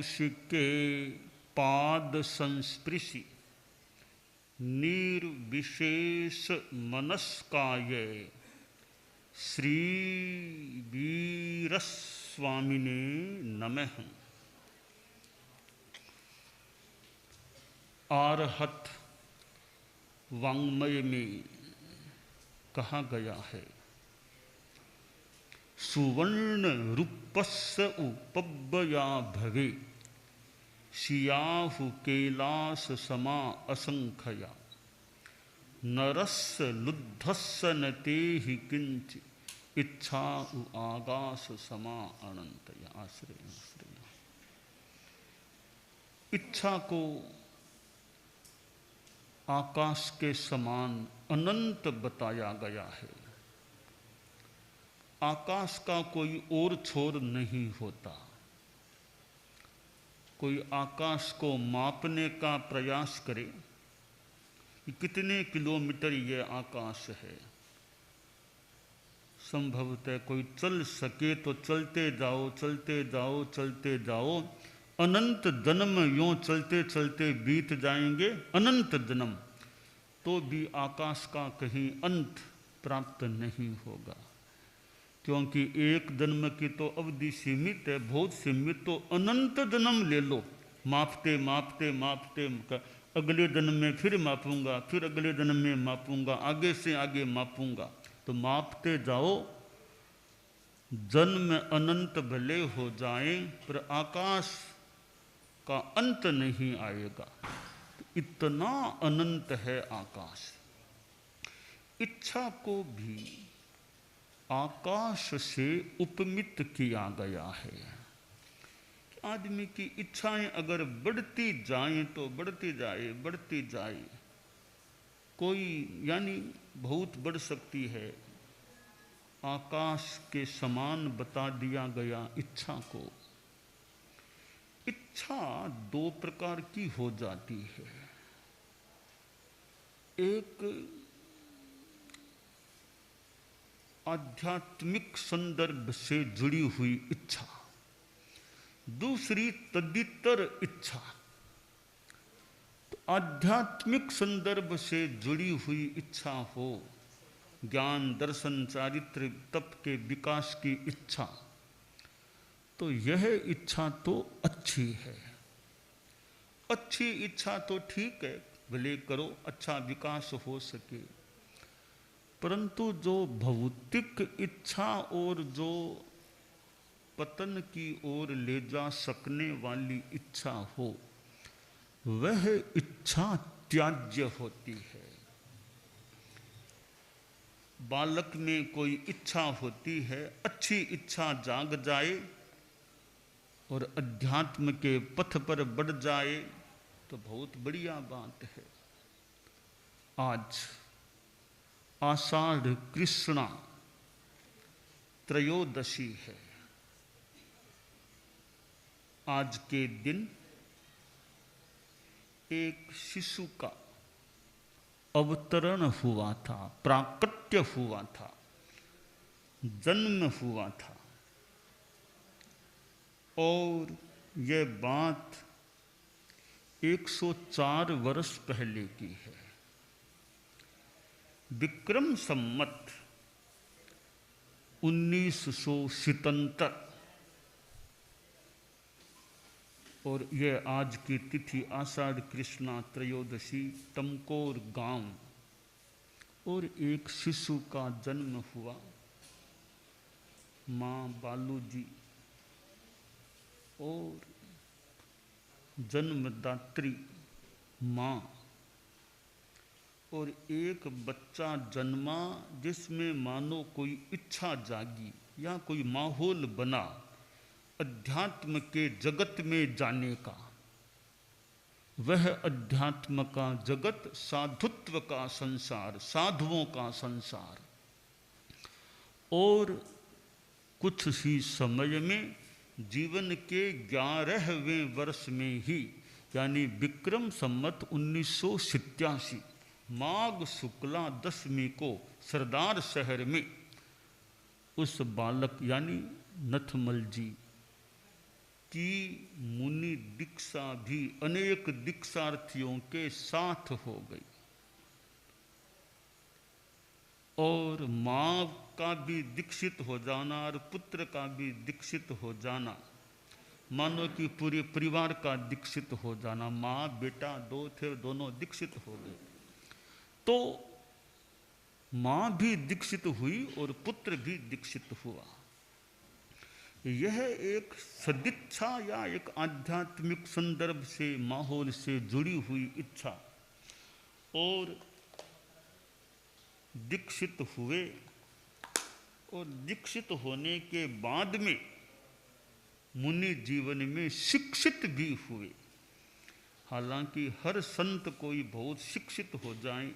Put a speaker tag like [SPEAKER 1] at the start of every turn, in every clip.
[SPEAKER 1] कौशिके पाद संस्पृशि निर्विशेष मनस्काय श्री वीरस्वामिने नमः। आरहत वाङ्मय में कहा गया है, सुवर्ण रूपस्य उपव्यया भवे शियाहु कैलास समा असंख्या नरस्य लुद्धस्य न तेहि किंच इच्छा आगास समा अनंत। आश्रय आश्रय। इच्छा को आकाश के समान अनंत बताया गया है। आकाश का कोई और छोर नहीं होता। कोई आकाश को मापने का प्रयास करे कि कितने किलोमीटर ये आकाश है, संभवतः कोई चल सके तो चलते जाओ चलते जाओ चलते जाओ, अनंत जन्म यूं चलते चलते बीत जाएंगे, अनंत जन्म, तो भी आकाश का कहीं अंत प्राप्त नहीं होगा। क्योंकि एक जन्म की तो अवधि सीमित है, बहुत सीमित, तो अनंत जन्म ले लो, मापते मापते मापते अगले जन्म में फिर मापूंगा, फिर अगले जन्म में मापूंगा, आगे से आगे मापूंगा, तो मापते जाओ। जन्म अनंत भले हो जाए पर आकाश का अंत नहीं आएगा। इतना अनंत है आकाश। इच्छा को भी आकाश से उपमित किया गया है। आदमी की इच्छाएं अगर बढ़ती जाएं तो बढ़ती जाए बढ़ती जाए, कोई यानी बहुत बढ़ सकती है। आकाश के समान बता दिया गया इच्छा को। इच्छा दो प्रकार की हो जाती है। एक आध्यात्मिक संदर्भ से जुड़ी हुई इच्छा, दूसरी तदितर इच्छा। तो आध्यात्मिक संदर्भ से जुड़ी हुई इच्छा हो, ज्ञान दर्शन चारित्र तप के विकास की इच्छा, तो यह इच्छा तो अच्छी है। अच्छी इच्छा तो ठीक है, भले करो, अच्छा विकास हो सके। परंतु जो भौतिक इच्छा और जो पतन की ओर ले जा सकने वाली इच्छा हो, वह इच्छा त्याज्य होती है। बालक में कोई इच्छा होती है, अच्छी इच्छा जाग जाए और अध्यात्म के पथ पर बढ़ जाए तो बहुत बढ़िया बात है। आज आषाढ़ कृष्णा त्रयोदशी है। आज के दिन एक शिशु का अवतरण हुआ था, प्राकट्य हुआ था, जन्म हुआ था। और यह बात 104 वर्ष पहले की है। विक्रम संमत 1977, और यह आज की तिथि आषाढ़ कृष्णा त्रयोदशी, तमकोर गांव, और एक शिशु का जन्म हुआ। माँ बालूजी और जन्मदात्री माँ, और एक बच्चा जन्मा जिसमें मानो कोई इच्छा जागी या कोई माहौल बना अध्यात्म के जगत में जाने का। वह अध्यात्म का जगत साधुत्व का संसार, साधुओं का संसार। और कुछ ही समय में जीवन के 11वें वर्ष में ही, यानी विक्रम संमत 1987 माघ शुक्ला दशमी को सरदार शहर में उस बालक यानी नथमल जी की मुनि दीक्षा भी अनेक दीक्षार्थियों के साथ हो गई। और माँ का भी दीक्षित हो जाना और पुत्र का भी दीक्षित हो जाना, मानो कि पूरे परिवार का दीक्षित हो जाना। माँ बेटा दो थे, दोनों दीक्षित हो गए। तो माँ भी दीक्षित हुई और पुत्र भी दीक्षित हुआ। यह एक सदिच्छा या एक आध्यात्मिक संदर्भ से, माहौल से जुड़ी हुई इच्छा। और दीक्षित हुए और दीक्षित होने के बाद में मुनि जीवन में शिक्षित भी हुए। हालांकि हर संत कोई बहुत शिक्षित हो जाए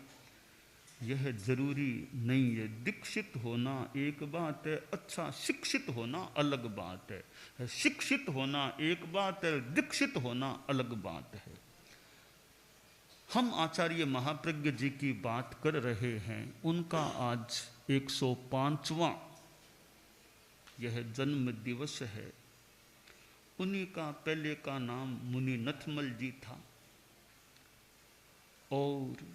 [SPEAKER 1] यह जरूरी नहीं है। दीक्षित होना एक बात है, अच्छा शिक्षित होना अलग बात है। शिक्षित होना एक बात है, दीक्षित होना अलग बात है। हम आचार्य महाप्रज्ञ जी की बात कर रहे हैं। उनका आज 105वां यह जन्म दिवस है। उन्हीं का पहले का नाम मुनि नथमल जी था। और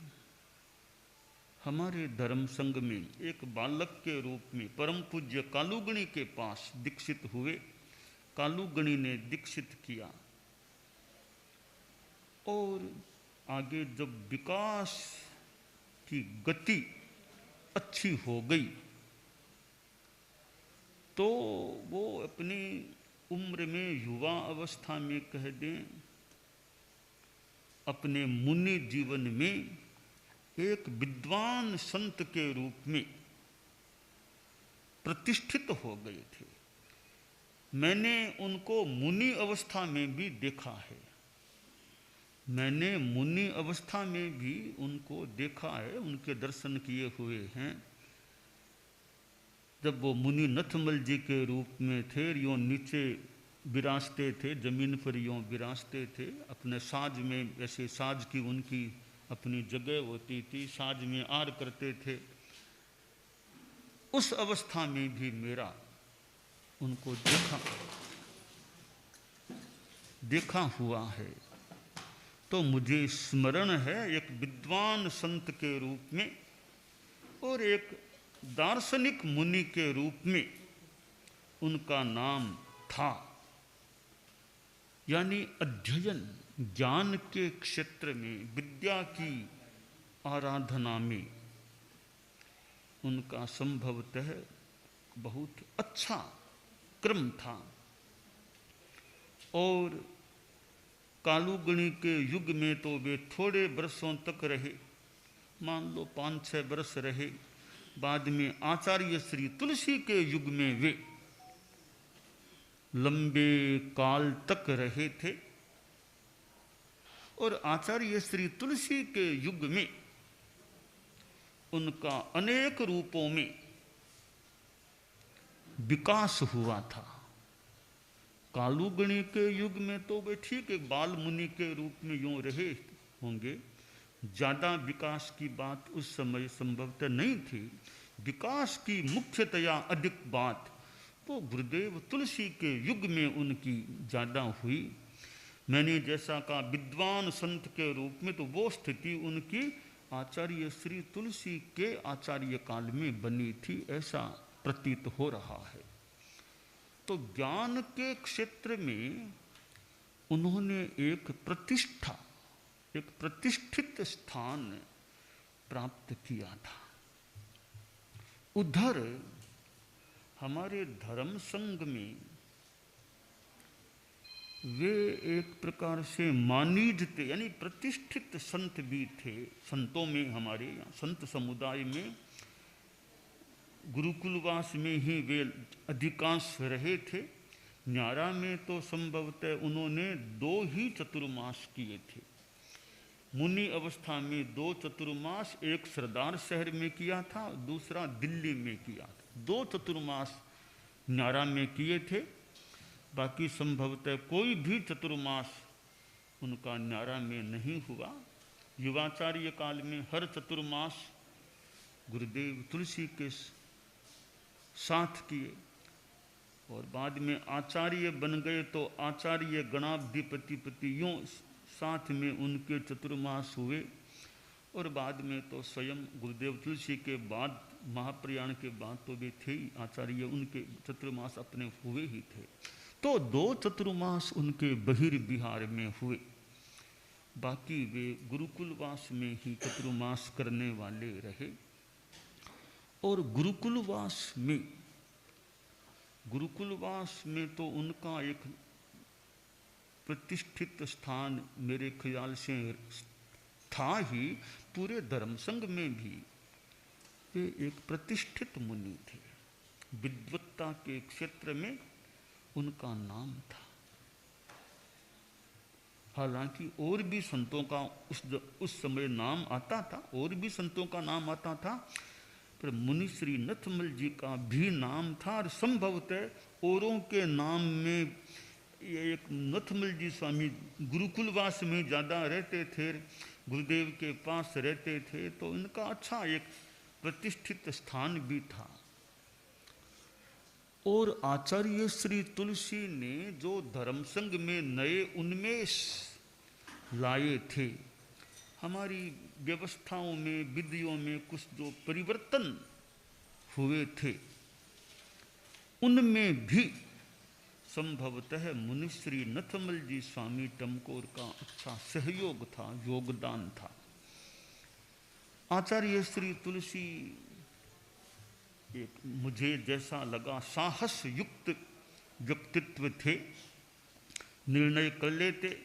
[SPEAKER 1] हमारे धर्म संघ में एक बालक के रूप में परम पूज्य कालूगणी के पास दीक्षित हुए। कालूगणी ने दीक्षित किया और आगे जब विकास की गति अच्छी हो गई तो वो अपनी उम्र में, युवा अवस्था में कह दें, अपने मुनि जीवन में एक विद्वान संत के रूप में प्रतिष्ठित हो गए थे। मैंने उनको मुनि अवस्था में भी देखा है। मैंने मुनि अवस्था में भी उनको देखा है, उनके दर्शन किए हुए हैं। जब वो मुनि नथमल जी के रूप में थे, यों नीचे विराजते थे, जमीन पर यों विराजते थे। अपने साज में, ऐसे साज की उनकी अपनी जगह होती थी, साज में आर करते थे। उस अवस्था में भी मेरा उनको देखा हुआ है। तो मुझे स्मरण है एक विद्वान संत के रूप में और एक दार्शनिक मुनि के रूप में उनका नाम था। यानी अध्ययन, ज्ञान के क्षेत्र में, विद्या की आराधना में उनका संभवतः बहुत अच्छा क्रम था। और कालूगणी के युग में तो वे थोड़े वर्षों तक रहे, मान लो 5-6 वर्ष रहे। बाद में आचार्य श्री तुलसी के युग में वे लंबे काल तक रहे थे। और आचार्य श्री तुलसी के युग में उनका अनेक रूपों में विकास हुआ था। कालूगणी के युग में तो वे ठीक एक बाल मुनि के रूप में यूं रहे होंगे। ज़्यादा विकास की बात उस समय संभवतः नहीं थी। विकास की मुख्यतया अधिक बात तो गुरुदेव तुलसी के युग में उनकी ज़्यादा हुई। मैंने जैसा कहा विद्वान संत के रूप में, तो वो स्थिति उनकी आचार्य श्री तुलसी के आचार्य काल में बनी थी, ऐसा प्रतीत हो रहा है। तो ज्ञान के क्षेत्र में उन्होंने एक प्रतिष्ठा, एक प्रतिष्ठित स्थान प्राप्त किया था। उधर हमारे धर्म संघ में वे एक प्रकार से मानीजते, यानी प्रतिष्ठित संत भी थे। संतों में, हमारे यहाँ संत समुदाय में गुरुकुलवास में ही वे अधिकांश रहे थे। न्यारा में तो संभवतः उन्होंने 2 ही चतुर्मास किए थे। मुनि अवस्था में 2 चतुर्मास, एक सरदार शहर में किया था, दूसरा दिल्ली में किया था। 2 चतुर्मास न्यारा में किए थे। बाकी संभवतः कोई भी चतुर्मास उनका न्यारा में नहीं हुआ। युवाचार्य काल में हर चतुर्मास गुरुदेव तुलसी के साथ किए। और बाद में आचार्य बन गए तो आचार्य गणाधिपति यूँ साथ में उनके चतुर्मास हुए। और बाद में तो स्वयं गुरुदेव तुलसी के बाद महाप्रयाण के बाद तो वे थे ही आचार्य, उनके चतुर्मास अपने हुए ही थे। तो 2 चतुर्मास उनके बहिर्विहार में हुए, बाकी वे गुरुकुलवास में ही चतुर्मास करने वाले रहे। और गुरुकुलवास में तो उनका एक प्रतिष्ठित स्थान मेरे ख्याल से था ही। पूरे धर्म संघ में भी वे एक प्रतिष्ठित मुनि थे, विद्वत्ता के क्षेत्र में उनका नाम था। हालांकि और भी संतों का उस समय नाम आता था, और भी संतों का नाम आता था, पर मुनि श्री नथमल जी का भी नाम था। और संभवतः औरों के नाम में एक नथमल जी स्वामी गुरुकुलवास में ज़्यादा रहते थे, गुरुदेव के पास रहते थे, तो इनका अच्छा एक प्रतिष्ठित स्थान भी था। और आचार्य श्री तुलसी ने जो धर्म संघ में नए उन्मेष लाए थे, हमारी व्यवस्थाओं में, विधियों में कुछ जो परिवर्तन हुए थे, उनमें भी संभवतः मुनिश्री नथमल जी स्वामी टमकोर का अच्छा सहयोग था, योगदान था। आचार्य श्री तुलसी एक मुझे जैसा लगा साहस युक्त व्यक्तित्व थे, निर्णय कर लेते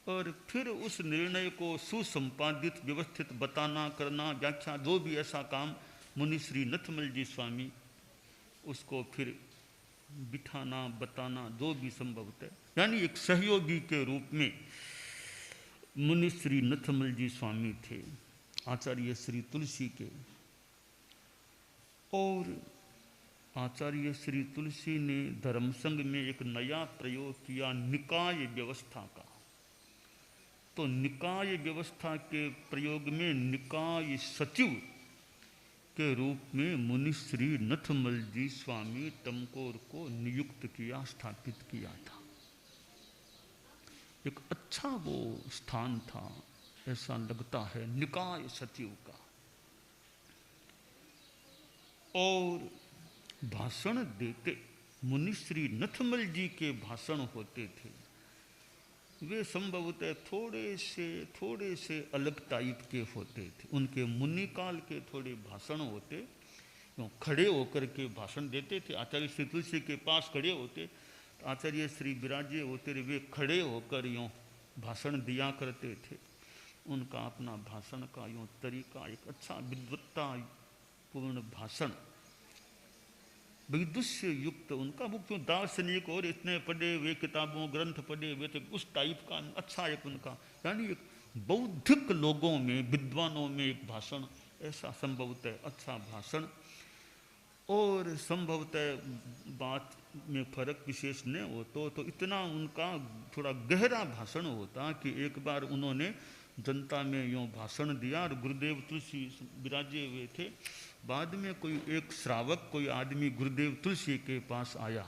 [SPEAKER 1] और फिर उस निर्णय को सुसंपादित व्यवस्थित बताना, करना, व्याख्या, जो भी ऐसा काम मुनिश्री नथमल जी स्वामी उसको फिर बिठाना, बताना, जो भी संभवतः, यानी एक सहयोगी के रूप में मुनिश्री नथमल जी स्वामी थे आचार्य श्री तुलसी के। और आचार्य श्री तुलसी ने धर्म संघ में एक नया प्रयोग किया निकाय व्यवस्था का। तो निकाय व्यवस्था के प्रयोग में निकाय सचिव के रूप में मुनिश्री नथमल जी स्वामी टमकोर को नियुक्त किया, स्थापित किया था। एक अच्छा वो स्थान था, ऐसा लगता है, निकाय सचिव का। और भाषण देते मुनिश्री नथमल जी के भाषण होते थे, वे संभवतः थोड़े से अलग टाइप के होते थे। उनके मुनि काल के थोड़े भाषण होते, खड़े होकर के भाषण देते थे। आचार्य श्री तुलसी के पास खड़े होते, तो आचार्य श्री विराजे होते, वे खड़े होकर यूँ भाषण दिया करते थे। उनका अपना भाषण का यूँ तरीका, एक अच्छा विद्वत्ता पूर्ण भाषण, विदुष्य युक्त उनका। वो क्यों दार्शनिक और इतने पढ़े हुए, किताबों ग्रंथ पढ़े हुए थे, उस टाइप का अच्छा एक उनका, यानी एक बौद्धिक लोगों में, विद्वानों में एक भाषण, ऐसा संभवतः अच्छा भाषण। और संभवतः बात में फर्क विशेष नहीं हो तो इतना उनका थोड़ा गहरा भाषण होता कि एक बार उन्होंने जनता में यूँ भाषण दिया और गुरुदेव तुलसी विराजे हुए थे। बाद में कोई एक श्रावक, कोई आदमी गुरुदेव तुलसी के पास आया,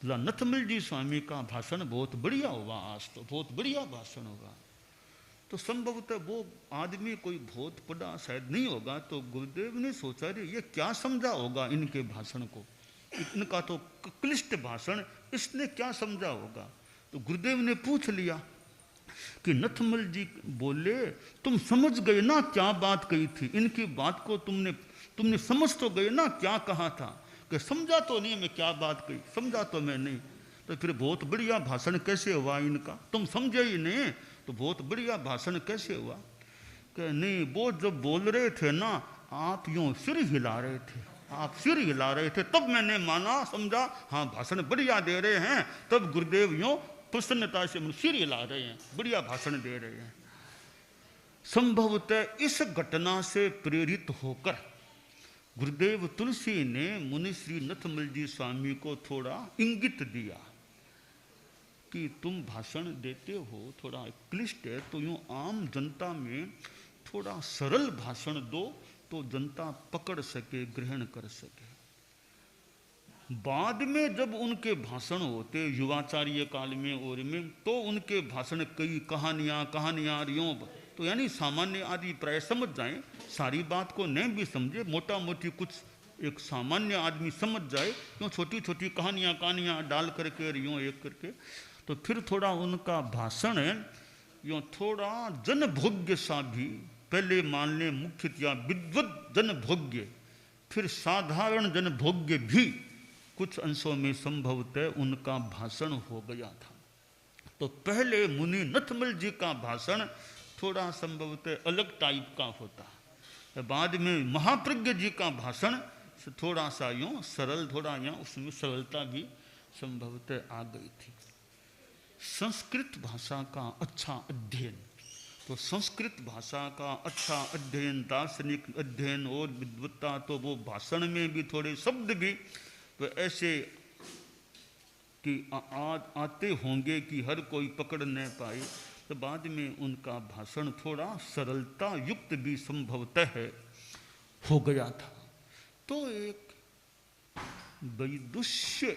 [SPEAKER 1] बोला नथमल जी स्वामी का भाषण बहुत बढ़िया हुआ, आज तो बहुत बढ़िया भाषण होगा। तो संभवतः वो आदमी कोई बहुत पढ़ा शायद नहीं होगा, तो गुरुदेव ने सोचा रे ये क्या समझा होगा इनके भाषण को, इनका तो क्लिष्ट भाषण, इसने क्या समझा होगा। तो गुरुदेव ने पूछ लिया कि नथमल जी बोले तुम समझ गए ना क्या बात कही थी, इनकी बात को तुमने समझ तो गए ना क्या कहा था। कि समझा तो नहीं मैं क्या बात कही, समझा तो मैं नहीं। तो फिर बहुत बढ़िया भाषण कैसे हुआ इनका, तुम समझे ही नहीं तो बहुत बढ़िया भाषण कैसे हुआ। कि नहीं, वो जब बोल रहे थे ना, आप यूँ सिर हिला रहे थे, आप सिर हिला रहे थे, तब मैंने माना, समझा, हाँ भाषण बढ़िया दे रहे हैं। तब गुरुदेव यूँ प्रसन्नता से सिर हिला रहे हैं, बढ़िया भाषण दे रहे हैं। संभवतः इस घटना से प्रेरित होकर गुरुदेव तुलसी ने मुनिश्री नथमल जी स्वामी को थोड़ा इंगित दिया कि तुम भाषण देते हो, थोड़ा क्लिष्ट है, तो यूँ आम जनता में थोड़ा सरल भाषण दो तो जनता पकड़ सके, ग्रहण कर सके। बाद में जब उनके भाषण होते युवाचार्य काल में और में, तो उनके भाषण कई कहानियाँ रियों, तो यानी सामान्य आदमी प्राय समझ जाएं, सारी बात को नहीं भी समझे, मोटा मोटी कुछ एक सामान्य आदमी समझ जाए, क्यों छोटी छोटी कहानियाँ डाल करके रियों एक करके, तो फिर थोड़ा उनका भाषण यूँ थोड़ा जनभोग्य सा भी, पहले मान लें मुख्यतया विद्वत जनभोग्य, फिर साधारण जनभोग्य भी कुछ अंशों में संभवतः उनका भाषण हो गया था। तो पहले मुनि नथमल जी का भाषण थोड़ा संभवतः अलग टाइप का होता है, बाद में महाप्रज्ञ जी का भाषण थोड़ा सा यूँ सरल, थोड़ा यहाँ उसमें सरलता भी संभवतः आ गई थी। संस्कृत भाषा का अच्छा अध्ययन, तो संस्कृत भाषा का अच्छा अध्ययन, दार्शनिक अध्ययन और विद्वत्ता, तो वो भाषण में भी थोड़े शब्द भी तो ऐसे कि आते होंगे कि हर कोई पकड़ न पाए, तो बाद में उनका भाषण थोड़ा सरलता युक्त भी संभवतः हो गया था। तो एक वैदुष्य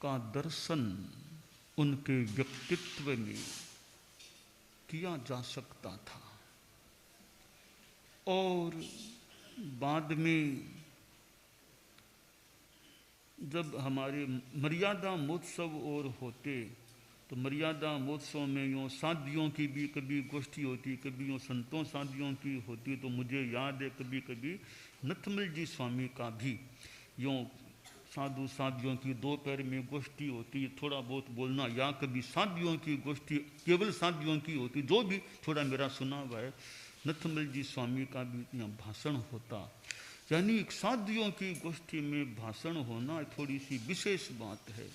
[SPEAKER 1] का दर्शन उनके व्यक्तित्व में किया जा सकता था। और बाद में जब हमारे मर्यादा महोत्सव और होते, तो मर्यादा महोत्सव में यूँ साधियों की भी कभी गोष्ठी होती, कभी यूँ संतों साधियों की होती, तो मुझे याद है कभी कभी नथमल जी स्वामी का भी यूँ साधु साधियों की दोपहर में गोष्ठी होती, थोड़ा बहुत बोलना, या कभी साधियों की गोष्ठी केवल साधियों की होती, जो भी थोड़ा मेरा सुना हुआ है, नथमल जी स्वामी का भी यहाँ भाषण होता। यानी साधियों की गोष्ठी में भाषण होना थोड़ी सी विशेष बात है।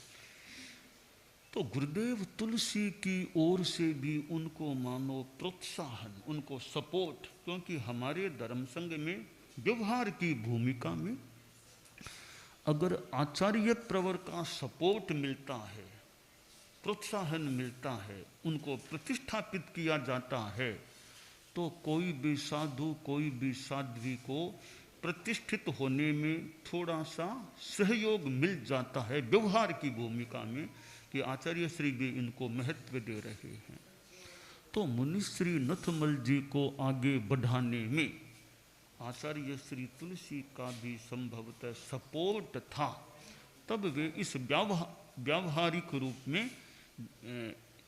[SPEAKER 1] तो गुरुदेव तुलसी की ओर से भी उनको मानो प्रोत्साहन, उनको सपोर्ट, क्योंकि हमारे धर्म संघ में व्यवहार की भूमिका में अगर आचार्य प्रवर का सपोर्ट मिलता है, प्रोत्साहन मिलता है, उनको प्रतिष्ठापित किया जाता है, तो कोई भी साधु, कोई भी साध्वी को प्रतिष्ठित होने में थोड़ा सा सहयोग मिल जाता है व्यवहार की भूमिका में, कि आचार्य श्री भी इनको महत्व दे रहे हैं। तो मुनिश्री नथमल जी को आगे बढ़ाने में आचार्य श्री तुलसी का भी संभवतः सपोर्ट था। तब वे इस व्यावहारिक रूप में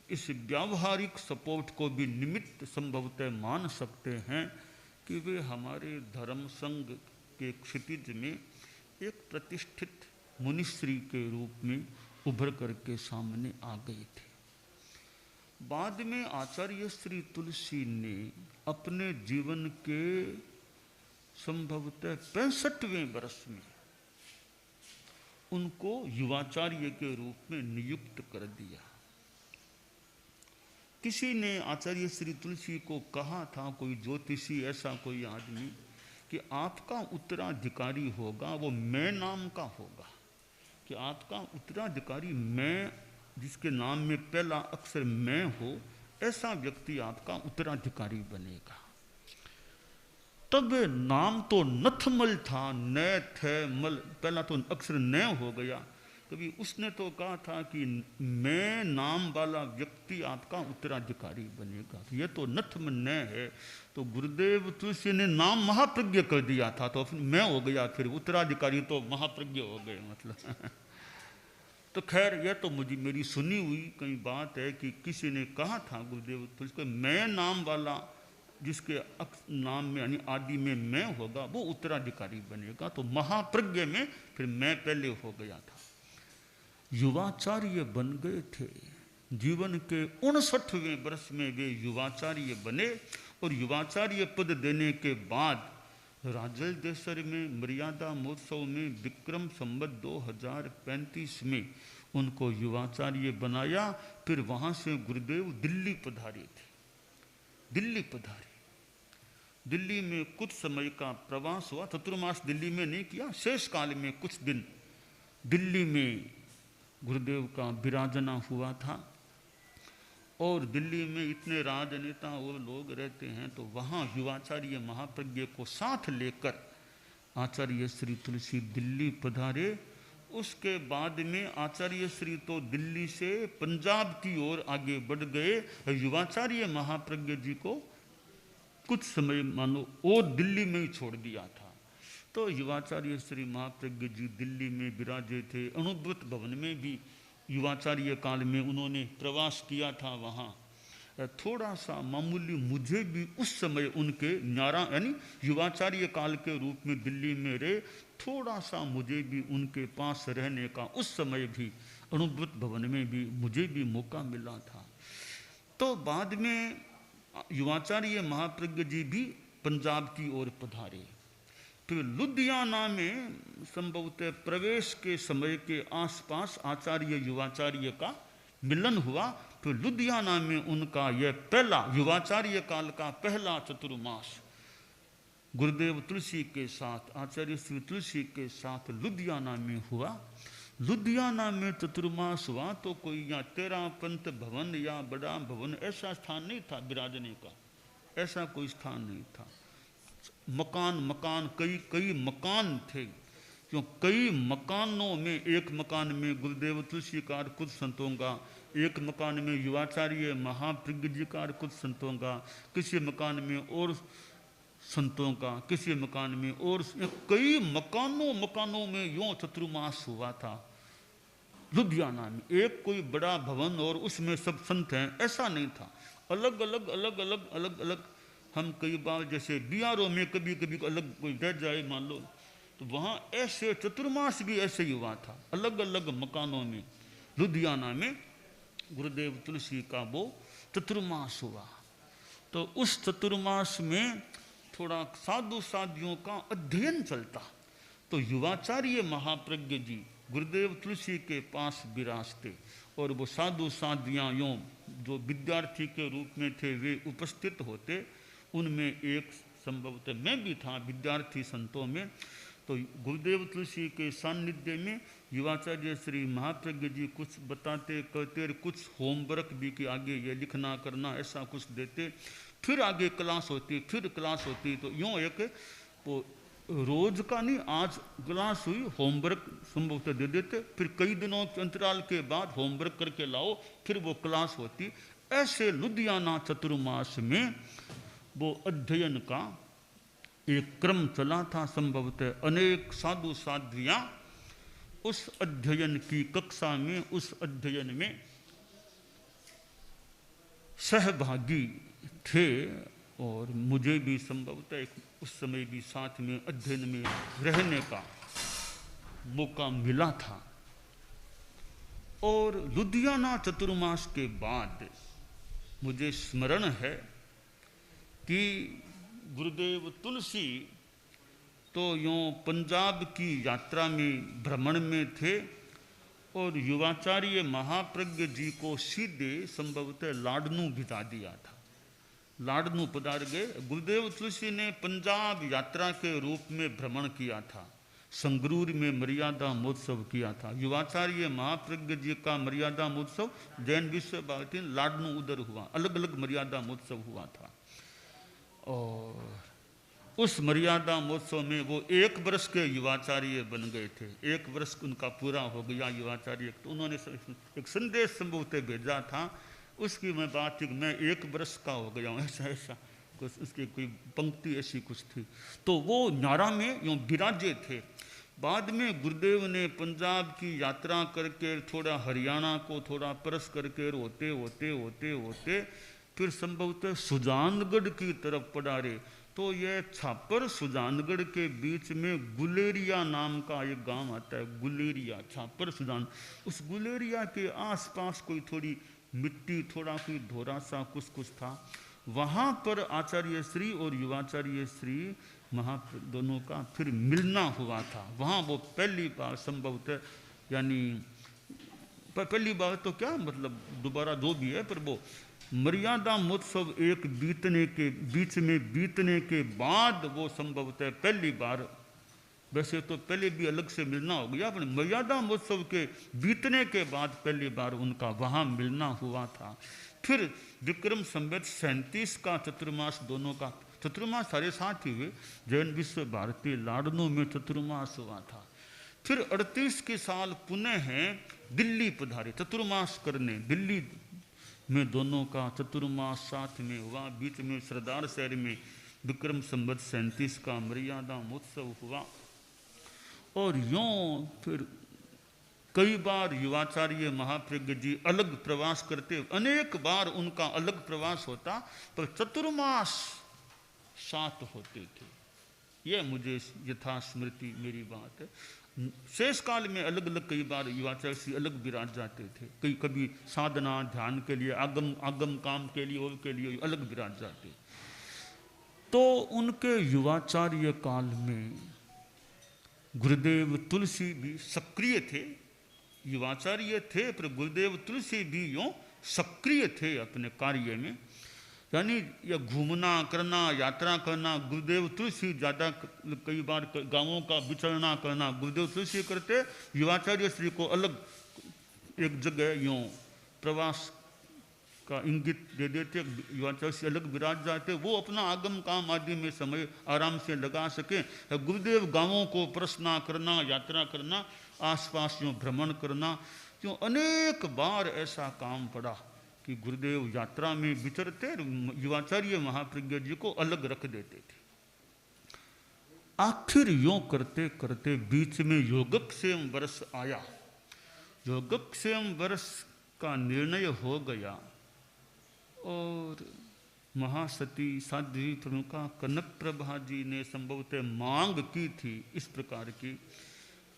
[SPEAKER 1] इस व्यावहारिक सपोर्ट को भी निमित्त संभवतः मान सकते हैं कि वे हमारे धर्म संघ के क्षितिज में एक प्रतिष्ठित मुनिश्री के रूप में उभर करके सामने आ गए थे। बाद में आचार्य श्री तुलसी ने अपने जीवन के संभवतः 65वें वर्ष में उनको युवाचार्य के रूप में नियुक्त कर दिया। किसी ने आचार्य श्री तुलसी को कहा था, कोई ज्योतिषी ऐसा कोई आदमी, कि आपका उत्तराधिकारी होगा वो मैं नाम का होगा, कि आपका उत्तराधिकारी मैं, जिसके नाम में पहला अक्षर मैं हो, ऐसा व्यक्ति आपका उत्तराधिकारी बनेगा। तब नाम तो नथमल था, न थे मल, पहला तो अक्षर न हो गया। कभी उसने तो कहा था कि मैं नाम वाला व्यक्ति आपका उत्तराधिकारी बनेगा, तो ये तो नथम न है। तो गुरुदेव तुलसी ने नाम महाप्रज्ञ कर दिया था, तो मैं हो गया, फिर उत्तराधिकारी तो महाप्रज्ञ हो गए मतलब तो खैर यह तो मेरी सुनी हुई कई बात है कि किसी ने कहा था गुरुदेव तुलसी को, मैं नाम वाला जिसके नाम में यानी आदि में मैं होगा वो उत्तराधिकारी बनेगा। तो महाप्रज्ञ में फिर मैं पहले हो गया था। युवाचार्य बन गए थे। जीवन के 59वें वर्ष में वे युवाचार्य बने, और युवाचार्य पद देने के बाद राजल देसर में मर्यादा महोत्सव में विक्रम संवत 2035 में उनको युवाचार्य बनाया। फिर वहाँ से गुरुदेव दिल्ली पधारे थे। दिल्ली पधारे, दिल्ली में कुछ समय का प्रवास हुआ। चतुर्मास दिल्ली में नहीं किया, शेष काल में कुछ दिन दिल्ली में गुरुदेव का विराजना हुआ था। और दिल्ली में इतने राजनेता वो लोग रहते हैं, तो वहाँ युवाचार्य महाप्रज्ञ को साथ लेकर आचार्य श्री तुलसी दिल्ली पधारे। उसके बाद में आचार्य श्री तो दिल्ली से पंजाब की ओर आगे बढ़ गए। युवाचार्य महाप्रज्ञ जी को कुछ समय मानो और दिल्ली में ही छोड़ दिया था। तो युवाचार्य श्री महाप्रज्ञ जी दिल्ली में विराजे थे। अनुभूत भवन में भी युवाचार्य काल में उन्होंने प्रवास किया था। वहाँ थोड़ा सा मामूली मुझे भी उस समय उनके न्यारा यानी युवाचार्य काल के रूप में दिल्ली में रहे, थोड़ा सा मुझे भी उनके पास रहने का उस समय भी अनुभूत भवन में भी मुझे भी मौका मिला था। तो बाद में युवाचार्य महाप्रज्ञ जी भी पंजाब की ओर पधारे। फिर लुधियाना में संभवतः प्रवेश के समय के आसपास आचार्य युवाचार्य का मिलन हुआ। तो लुधियाना में उनका यह पहला युवाचार्य काल का पहला चतुर्मास गुरुदेव तुलसी के साथ आचार्य श्री तुलसी के साथ लुधियाना में हुआ। लुधियाना में चतुर्मास हुआ तो कोई यहाँ तेरा पंत भवन या बड़ा भवन ऐसा स्थान नहीं था विराजने का, ऐसा कोई स्थान नहीं था। मकान कई मकान थे, क्यों कई मकानों में एक मकान में गुरुदेव तुलसी का कुछ संतों का, एक मकान में युवाचार्य महाप्रज्ञ जी का कुछ संतों का, किसी मकान में और संतों का, किसी मकान में और कई मकानों में यूं चतुर्मास हुआ था लुधियाना में। एक कोई बड़ा भवन और उसमें सब संत हैं ऐसा नहीं था। अलग अलग हम कई बार जैसे बिहारों में कभी कभी अलग कोई रह जाए मान लो, तो वहाँ ऐसे चतुर्मास भी ऐसे ही हुआ था। अलग अलग मकानों में लुधियाना में गुरुदेव तुलसी का वो चतुर्मास हुआ। तो उस चतुर्मास में थोड़ा साधु साधियों का अध्ययन चलता। तो युवाचार्य महाप्रज्ञ जी गुरुदेव तुलसी के पास विराजते और वो साधु साधियाँ यों जो विद्यार्थी के रूप में थे वे उपस्थित होते। उनमें एक संभवतः मैं भी था विद्यार्थी संतों में। तो गुरुदेव तुलसी के सानिध्य में युवाचार्य श्री महाप्रज्ञ जी कुछ बताते कहते, कुछ होमवर्क भी कि आगे ये लिखना करना ऐसा कुछ देते। फिर आगे क्लास होती, फिर क्लास होती। तो यूँ एक वो रोज का नहीं, आज क्लास हुई होमवर्क संभवतः दे देते, फिर कई दिनों के अंतराल के बाद होमवर्क करके लाओ, फिर वो क्लास होती। ऐसे लुधियाना चतुर्मास में वो अध्ययन का एक क्रम चला था। संभवतः अनेक साधु साध्वियाँ उस अध्ययन की कक्षा में, उस अध्ययन में सहभागी थे और मुझे भी संभवतः उस समय भी साथ में अध्ययन में रहने का मौका मिला था। और लुधियाना चतुर्मास के बाद मुझे स्मरण है कि गुरुदेव तुलसी तो यूँ पंजाब की यात्रा में भ्रमण में थे और युवाचार्य महाप्रज्ञ जी को सीधे संभवतः लाडनू भिजा दिया था। लाडनू पधार गए। गुरुदेव तुलसी ने पंजाब यात्रा के रूप में भ्रमण किया था, संगरूर में मर्यादा महोत्सव किया था। युवाचार्य महाप्रज्ञ जी का मर्यादा महोत्सव जैन विश्व भारती लाडनू उधर हुआ, अलग अलग मर्यादा महोत्सव हुआ था। और उस मर्यादा महोत्सव में वो 1 वर्ष के युवाचार्य बन गए थे। 1 वर्ष उनका पूरा हो गया युवाचार्य। तो उन्होंने एक संदेश संभवतः भेजा था, उसकी मैं बात थी मैं 1 वर्ष का हो गया हूँ, ऐसा कुछ उसकी कोई पंक्ति ऐसी कुछ थी। तो वो न्यारा में यूँ विराजे थे। बाद में गुरुदेव ने पंजाब की यात्रा करके थोड़ा हरियाणा को थोड़ा परस करके होते फिर संभवतः सुजानगढ़ की तरफ पधारे। तो यह छापर सुजानगढ़ के बीच में गुलेरिया नाम का एक गांव आता है, गुलेरिया, छापर सुजान। उस गुलेरिया के आसपास कोई थोड़ी मिट्टी, थोड़ा कोई धोरा सा कुछ था। वहाँ पर आचार्य श्री और युवाचार्य श्री दोनों का फिर मिलना हुआ था। वहाँ वो पहली बार संभवतः, यानी पहली बार तो क्या मतलब दोबारा जो भी है, पर वो मर्यादा महोत्सव एक बीच में बीतने के बाद वो संभवतः पहली बार, वैसे तो पहले भी अलग से मिलना हो गया, पर मर्यादा महोत्सव के बीतने के बाद पहली बार उनका वहाँ मिलना हुआ था। फिर विक्रम संवत 37 का चतुर्मास दोनों का चतुर्मास सारे साथ ही हुए। जैन विश्व भारती लाडनों में चतुर्मास हुआ था। फिर 38 के साल पुनः है दिल्ली पधारे चतुर्मास करने। दिल्ली में दोनों का चतुर्मास साथ में हुआ। बीच में सरदार शहर में विक्रम संवत 37 का मर्यादा महोत्सव हुआ। और यूँ फिर कई बार युवाचार्य महाप्रज्ञ जी अलग प्रवास करते, अनेक बार उनका अलग प्रवास होता, पर चतुर्मास साथ होते थे। यह मुझे यथा स्मृति मेरी बात है। शेष काल में अलग अलग कई बार युवाचार्य श्री अलग विराज जाते थे। कभी साधना ध्यान के लिए, आगम काम के लिए, और के लिए अलग विराज जाते। तो उनके युवाचार्य काल में गुरुदेव तुलसी भी सक्रिय थे। युवाचार्य थे पर गुरुदेव तुलसी भी यूँ सक्रिय थे अपने कार्य में। यानी यह घूमना करना, यात्रा करना गुरुदेव तुलसी ज़्यादा, कई बार गांवों का विचरना करना गुरुदेव तुलसी करते। युवाचार्य श्री को अलग एक जगह यूँ प्रवास का इंगित दे देते, युवाचार्य से अलग विराज जाते। वो अपना आगम काम आदि में समय आराम से लगा सकें। गुरुदेव गांवों को प्रश्ना करना, यात्रा करना, आसपास यूँ भ्रमण करना। क्यों अनेक बार ऐसा काम पड़ा कि गुरुदेव यात्रा में विचरते, युवाचार्य महाप्रज्ञ जी को अलग रख देते थे। आखिर यूँ करते करते बीच में योगक्षेम वर्ष आया। योगक्षेम वर्ष का निर्णय हो गया और महासती साध्वी प्रमुखा कनक प्रभा जी ने संभवतः मांग की थी इस प्रकार की,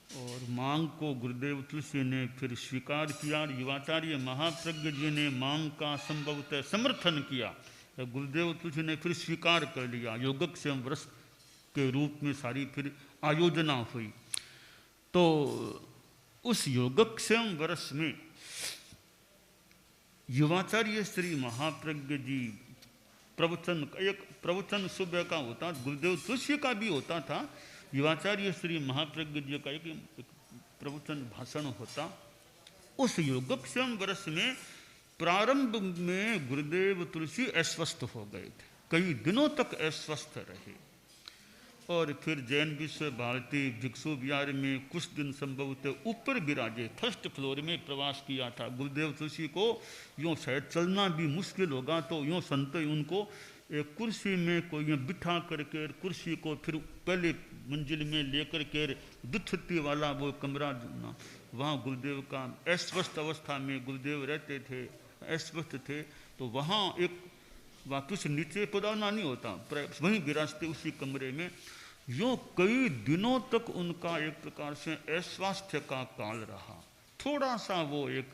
[SPEAKER 1] और मांग को गुरुदेव तुलसी ने फिर स्वीकार किया। युवाचार्य महाप्रज्ञ जी ने मांग का संभवतः समर्थन किया। गुरुदेव तुलसी ने फिर स्वीकार कर लिया। योगक्षेम वर्ष के रूप में सारी फिर आयोजना हुई। तो उस योगक्षेम वर्ष में युवाचार्य श्री महाप्रज्ञ जी प्रवचन, एक प्रवचन सुबह का होता, गुरुदेव तुलसी का भी होता था, युवाचार्य श्री महाप्रज्ञ जी का एक प्रवचन भाषण होता। उस योगक्षेम वर्ष में प्रारंभ में गुरुदेव तुलसी अस्वस्थ हो गए थे, कई दिनों तक अस्वस्थ रहे। और फिर जैन विश्व भारती भिक्षु विहार में कुछ दिन संभवतः ऊपर विराजे, फर्स्ट फ्लोर में प्रवास किया था। गुरुदेव तुलसी को यूँ शायद चलना भी मुश्किल होगा, तो यूँ संत उनको एक कुर्सी में कोई बिठा करके, कुर्सी को फिर पहले मंजिल में लेकर के दुथती वाला वो कमरा, वहाँ गुरुदेव का अस्वस्थ अवस्था में गुरुदेव रहते थे, अस्वस्थ थे। तो वहाँ एक वापस नीचे पधारना नहीं होता, वहीं विराजते उसी कमरे में। यूँ कई दिनों तक उनका एक प्रकार से अस्वास्थ्य का काल रहा। थोड़ा सा वो एक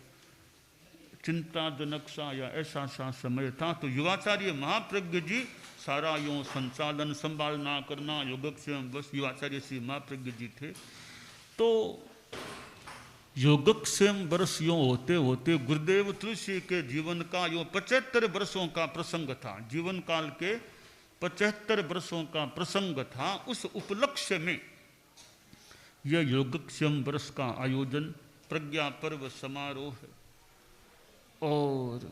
[SPEAKER 1] चिंताजनक सा या ऐसा सा समय था। तो युवाचार्य महाप्रज्ञ जी सारा यूँ संचालन संभालना करना, योगक्षेम बस युवाचार्य श्री महाप्रज्ञ जी थे। तो योगक्षेम वर्ष यूँ होते होते गुरुदेव तुलसी के जीवन का यूँ 75 वर्षों का प्रसंग था। जीवन काल के 75 वर्षों का प्रसंग था। उस उपलक्ष्य में यह योगक्षेम वर्ष का आयोजन प्रज्ञा पर्व समारोह है। और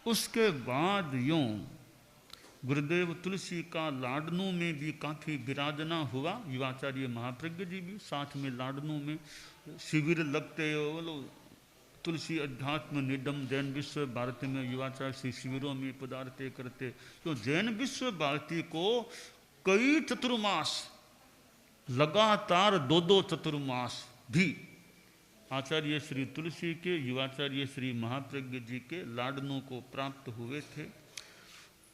[SPEAKER 1] उसके बाद यूँ गुरुदेव तुलसी का लाडनू में भी काफ़ी विराजना हुआ। युवाचार्य महाप्रज्ञ जी भी साथ में लाडनू में शिविर लगते, बोलो तुलसी अध्यात्म निडम जैन विश्व भारती में युवाचार्य श्री शिविरों में पदार्थे करते। तो जैन विश्व भारती को कई चतुर्मास लगातार 2-2 चतुर्मास भी आचार्य श्री तुलसी के, युवाचार्य श्री महाप्रज्ञ जी के लाडनों को प्राप्त हुए थे।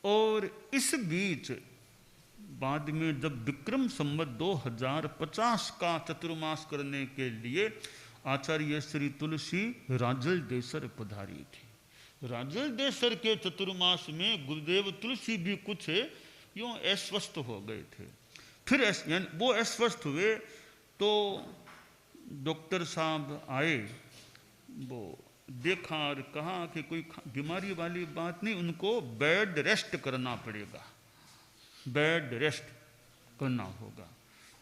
[SPEAKER 1] और इस बीच बाद में जब विक्रम संवत 2050 का चतुर्मास करने के लिए आचार्य श्री तुलसी राजल देसर पधारी थी। राजल देसर के चतुर्मास में गुरुदेव तुलसी भी कुछ यूँ अस्वस्थ हो गए थे। फिर वो अस्वस्थ हुए तो डॉक्टर साहब आए, वो देखा और कहा कि कोई बीमारी वाली बात नहीं, उनको बेड रेस्ट करना पड़ेगा, बेड रेस्ट करना होगा।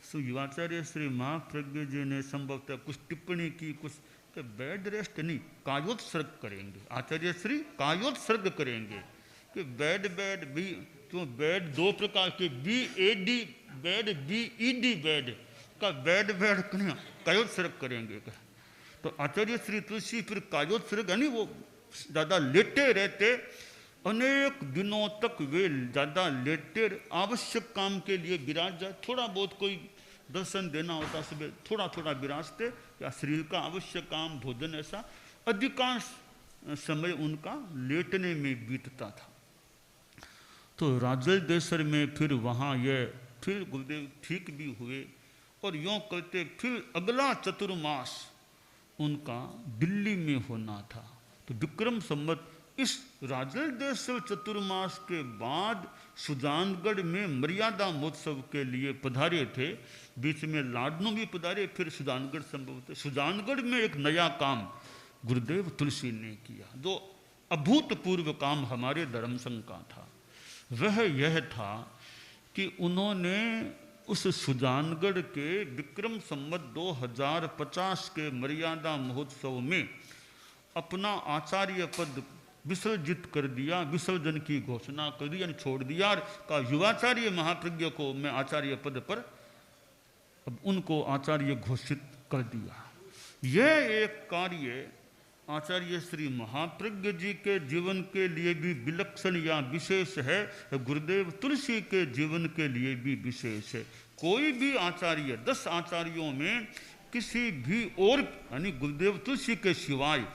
[SPEAKER 1] तो युवाचार्य श्री महाप्रज्ञ जी ने संभवतः कुछ टिप्पणी की, कुछ कि बेड रेस्ट नहीं, कायोत्सर्ग करेंगे। आचार्य श्री कायोत्सर्ग करेंगे कि बेड भी क्यों बेड दो प्रकार के, B A D bed, B E D bed का बेड बेड कायोत्सर्ग करेंगे। तो आचार्य श्री तुलसी फिर कायोत्सर्ग यानी वो ज़्यादा लेटे रहते, अनेक दिनों तक वे ज़्यादा लेटे आवश्यक काम के लिए विराज जाए, थोड़ा बहुत कोई दर्शन देना होता सुबह थोड़ा थोड़ा विराजते, या शरीर का आवश्यक काम भोजन, ऐसा अधिकांश समय उनका लेटने में बीतता था। तो राजल देसर में फिर वहाँ ये फिर गुरुदेव ठीक भी हुए और यूँ करते फिर अगला चतुर्मास उनका दिल्ली में होना था। तो विक्रम संवत इस राजल देसर चतुर्मास के बाद सुजानगढ़ में मर्यादा महोत्सव के लिए पधारे थे, बीच में लाडनू भी पधारे, फिर सुजानगढ़ संभव थे। सुजानगढ़ में एक नया काम गुरुदेव तुलसी ने किया, जो अभूतपूर्व काम हमारे धर्म संघ का था। वह यह था कि उन्होंने उस सुजानगढ़ के विक्रम संवत 2050 के मर्यादा महोत्सव में अपना आचार्य पद विसर्जित कर दिया, विसर्जन की घोषणा कर दी, यानी छोड़ दिया, और का युवाचार्य महाप्रज्ञ को मैं आचार्य पद पर अब उनको आचार्य घोषित कर दिया। यह एक कार्य आचार्य श्री महाप्रज्ञ जी के जीवन के लिए भी विलक्षण या विशेष है, गुरुदेव तुलसी के जीवन के लिए भी विशेष है। कोई भी आचार्य 10 आचार्यों में किसी भी और यानी गुरुदेव तुलसी के सिवाय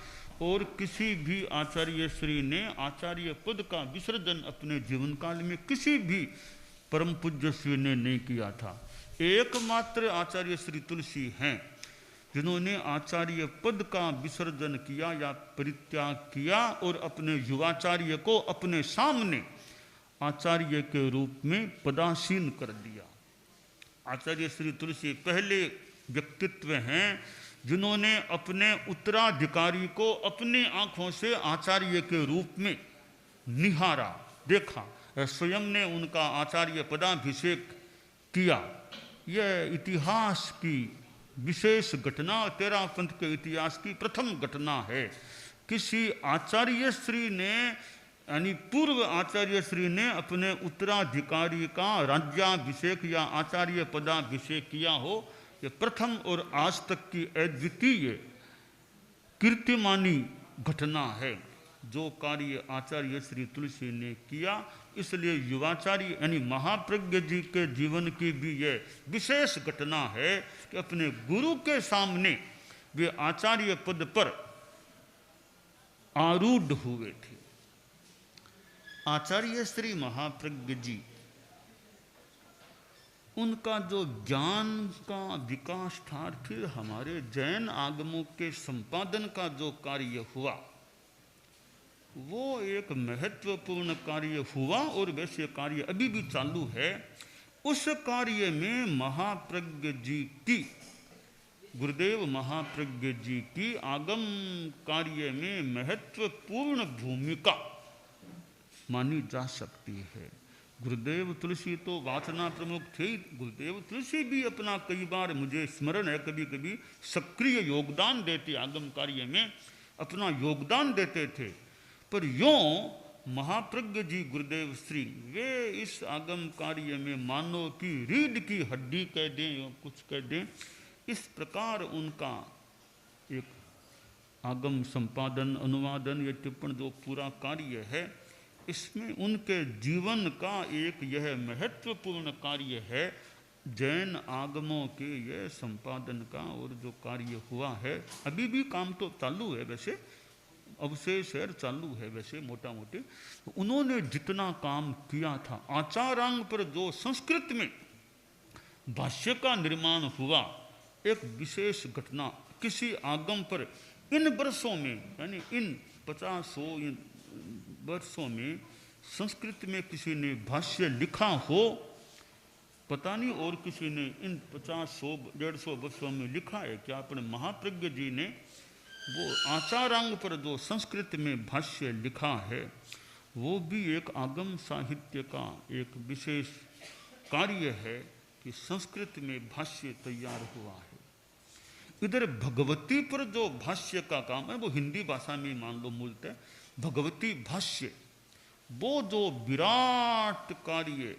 [SPEAKER 1] और किसी भी आचार्य श्री ने आचार्य पद का विसर्जन अपने जीवन काल में किसी भी परम पूज्य श्री ने नहीं किया था। एकमात्र आचार्य श्री तुलसी हैं जिन्होंने आचार्य पद का विसर्जन किया या परित्याग किया और अपने युवाचार्य को अपने सामने आचार्य के रूप में पदासीन कर दिया। आचार्य श्री तुलसी पहले व्यक्तित्व हैं जिन्होंने अपने उत्तराधिकारी को अपनी आंखों से आचार्य के रूप में निहारा, देखा, स्वयं ने उनका आचार्य पदाभिषेक किया। यह इतिहास की विशेष घटना, तेरा पंथ के इतिहास की प्रथम घटना है। किसी आचार्य श्री ने यानी पूर्व आचार्य श्री ने अपने उत्तराधिकारी का राज्याभिषेक या आचार्य पदाभिषेक किया हो, यह प्रथम और आज तक की अद्वितीय कीर्तिमानी घटना है जो कार्य आचार्य श्री तुलसी ने किया। इसलिए युवाचार्य यानी महाप्रज्ञ जी के जीवन की भी यह विशेष घटना है कि अपने गुरु के सामने वे आचार्य पद पर आरूढ़ हुए थे। आचार्य श्री महाप्रज्ञ जी, उनका जो ज्ञान का विकास था, फिर हमारे जैन आगमों के संपादन का जो कार्य हुआ वो एक महत्वपूर्ण कार्य हुआ और वैसे कार्य अभी भी चालू है। उस कार्य में महाप्रज्ञ जी की, गुरुदेव महाप्रज्ञ जी की आगम कार्य में महत्वपूर्ण भूमिका मानी जा सकती है। गुरुदेव तुलसी तो वासना प्रमुख थे, गुरुदेव तुलसी भी अपना कई बार मुझे स्मरण है कभी कभी सक्रिय योगदान देते, आगम कार्य में अपना योगदान देते थे। पर यों महाप्रज्ञ जी गुरुदेव श्री वे इस आगम कार्य में मानो कि रीढ़ की हड्डी कह दें या कुछ कह दें, इस प्रकार उनका एक आगम संपादन, अनुवादन या टिप्पण जो पूरा कार्य है, इसमें उनके जीवन का एक यह महत्वपूर्ण कार्य है। जैन आगमों के यह संपादन का और जो कार्य हुआ है, अभी भी काम तो चालू है, वैसे अवशेष है, चालू है वैसे मोटा मोटी। तो उन्होंने जितना काम किया था, आचारांग पर जो संस्कृत में भाष्य का निर्माण हुआ, एक विशेष घटना, किसी आगम पर इन वर्षों में यानी इन 50-100 वर्षों में संस्कृत में किसी ने भाष्य लिखा हो, पता नहीं और किसी ने इन 50-100-150 वर्षों में लिखा है क्या। अपने महाप्रज्ञ जी ने वो आचारांग पर जो संस्कृत में भाष्य लिखा है, वो भी एक आगम साहित्य का एक विशेष कार्य है कि संस्कृत में भाष्य तैयार हुआ है। इधर भगवती पर जो भाष्य का काम है वो हिंदी भाषा में मान लो मूलतः भगवती भाष्य, वो जो विराट कार्य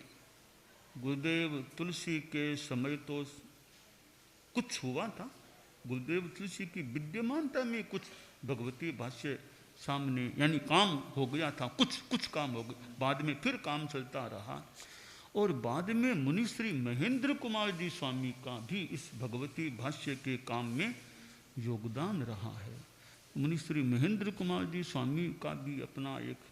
[SPEAKER 1] गुरुदेव तुलसी के समय तो कुछ हुआ था, गुरुदेव तुलसी की विद्यमानता में कुछ भगवती भाष्य सामने यानी काम हो गया था, कुछ काम हो गया, बाद में फिर काम चलता रहा। और बाद में मुनि श्री महेंद्र कुमार जी स्वामी का भी इस भगवती भाष्य के काम में योगदान रहा है। मुनि श्री महेंद्र कुमार जी स्वामी का भी अपना एक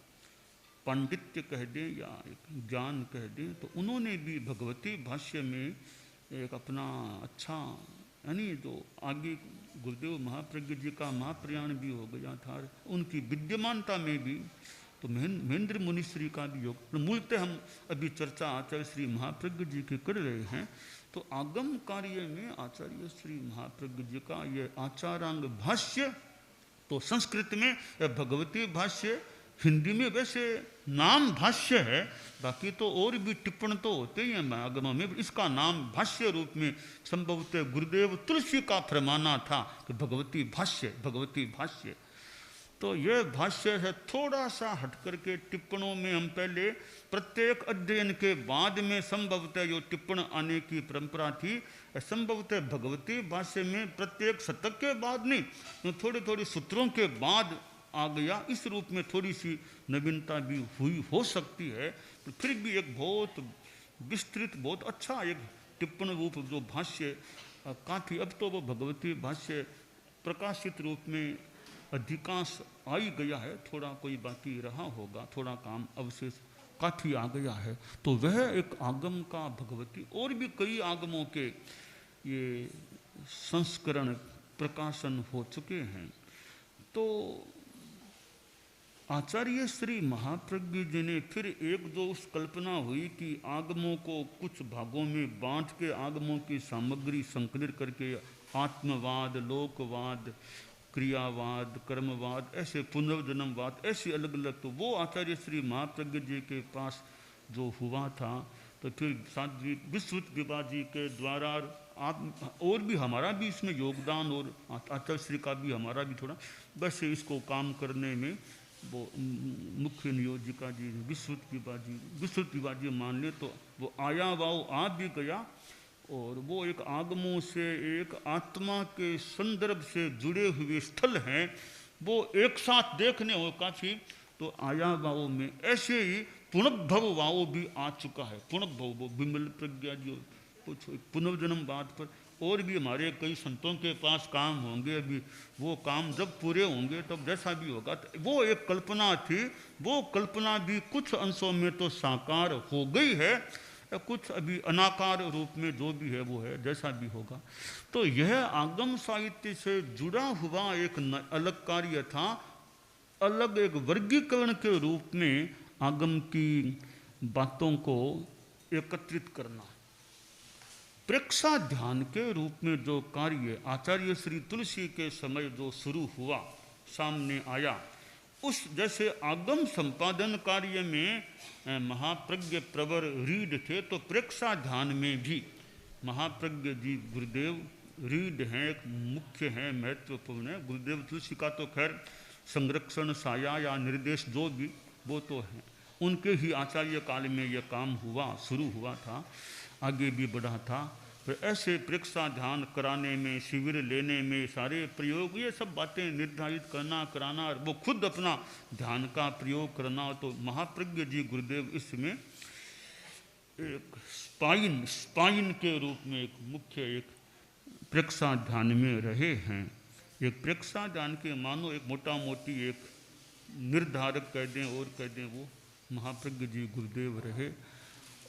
[SPEAKER 1] पांडित्य कह दें या एक ज्ञान कह दें, तो उन्होंने भी भगवती भाष्य में एक अपना अच्छा यानी जो आगे गुरुदेव महाप्रज्ञ जी का महाप्रयाण भी हो गया था, उनकी विद्यमानता में भी तो महेंद्र मुनिश्री का भी योग। तो मूलतः हम अभी चर्चा आचार्य श्री महाप्रज्ञ जी की कर रहे हैं, तो आगम कार्य में आचार्य श्री महाप्रज्ञ जी का ये आचारांग भाष्य, तो संस्कृत में भगवती भाष्य, हिंदी में वैसे नाम भाष्य है, बाकी तो और भी टिप्पण तो होते ही हैं आगमों में, इसका नाम भाष्य रूप में संभवतः गुरुदेव तुलसी का फरमाना था कि भगवती भाष्य, भगवती भाष्य। तो यह भाष्य है थोड़ा सा हट करके टिप्पणों में हम पहले प्रत्येक अध्ययन के बाद में संभवतः जो टिप्पण आने की परंपरा थी, संभवतः भगवती भाष्य में प्रत्येक शतक के बाद नहीं, तो थोड़े थोड़े सूत्रों के बाद आ गया। इस रूप में थोड़ी सी नवीनता भी हुई हो सकती है, तो फिर भी एक बहुत विस्तृत बहुत अच्छा एक टिप्पण रूप जो भाष्य काफ़ी, अब तो वो भगवती भाष्य प्रकाशित रूप में अधिकांश आ ही गया है, थोड़ा कोई बाकी रहा होगा, थोड़ा काम अवशेष काफ़ी आ गया है। तो वह एक आगम का भगवती, और भी कई आगमों के ये संस्करण प्रकाशन हो चुके हैं। तो आचार्य श्री महाप्रज्ञ जी ने फिर एक जो उस कल्पना हुई कि आगमों को कुछ भागों में बांट के आगमों की सामग्री संकलित करके आत्मवाद, लोकवाद, क्रियावाद, कर्मवाद, ऐसे पुनर्जन्मवाद, ऐसे अलग अलग, तो वो आचार्य श्री महाप्रज्ञ जी के पास जो हुआ था, तो फिर साध्वी विश्रुत विभा जी के द्वारा आप और भी हमारा भी इसमें योगदान, और आचार्य श्री का भी हमारा भी थोड़ा, वैसे इसको काम करने में वो मुख्य नियोजिका जी विश्रुत विभा जी मान ले, तो वो आया वाओ आ भी गया, और वो एक आगमों से एक आत्मा के संदर्भ से जुड़े हुए स्थल हैं, वो एक साथ देखने हो काफ़ी। तो आया वाओ में ऐसे ही पुनर्भव वाओ भी आ चुका है, पुनर्भव वो विमल प्रज्ञा जी पुनर्जन्म बात पर, और भी हमारे कई संतों के पास काम होंगे, अभी वो काम जब पूरे होंगे तब जैसा भी होगा। तो वो एक कल्पना थी, वो कल्पना भी कुछ अंशों में तो साकार हो गई है, कुछ अभी अनाकार रूप में जो भी है वो है, जैसा भी होगा। तो यह आगम साहित्य से जुड़ा हुआ एक अलग कार्य था, अलग एक वर्गीकरण के रूप में आगम की बातों को एकत्रित करना। प्रेक्षा ध्यान के रूप में जो कार्य आचार्य श्री तुलसी के समय जो शुरू हुआ, सामने आया, उस जैसे आगम संपादन कार्य में महाप्रज्ञ प्रवर रीड थे, तो प्रेक्षा ध्यान में भी महाप्रज्ञ जी गुरुदेव रीड हैं, एक मुख्य हैं, महत्वपूर्ण है। गुरुदेव तुलसी का तो खैर संरक्षण साया या निर्देश जो भी वो तो है, उनके ही आचार्य काल में यह काम हुआ, शुरू हुआ था, आगे भी बढ़ा था। फिर ऐसे प्रेक्षा ध्यान कराने में, शिविर लेने में, सारे प्रयोग, ये सब बातें निर्धारित करना, कराना, और वो खुद अपना ध्यान का प्रयोग करना, तो महाप्रज्ञ जी गुरुदेव इसमें एक स्पाइन के रूप में एक मुख्य एक प्रेक्षा ध्यान में रहे हैं। एक प्रेक्षा ध्यान के मानो एक मोटा मोटी एक निर्धारक कह दें और कह दें, वो महाप्रज्ञ जी गुरुदेव रहे।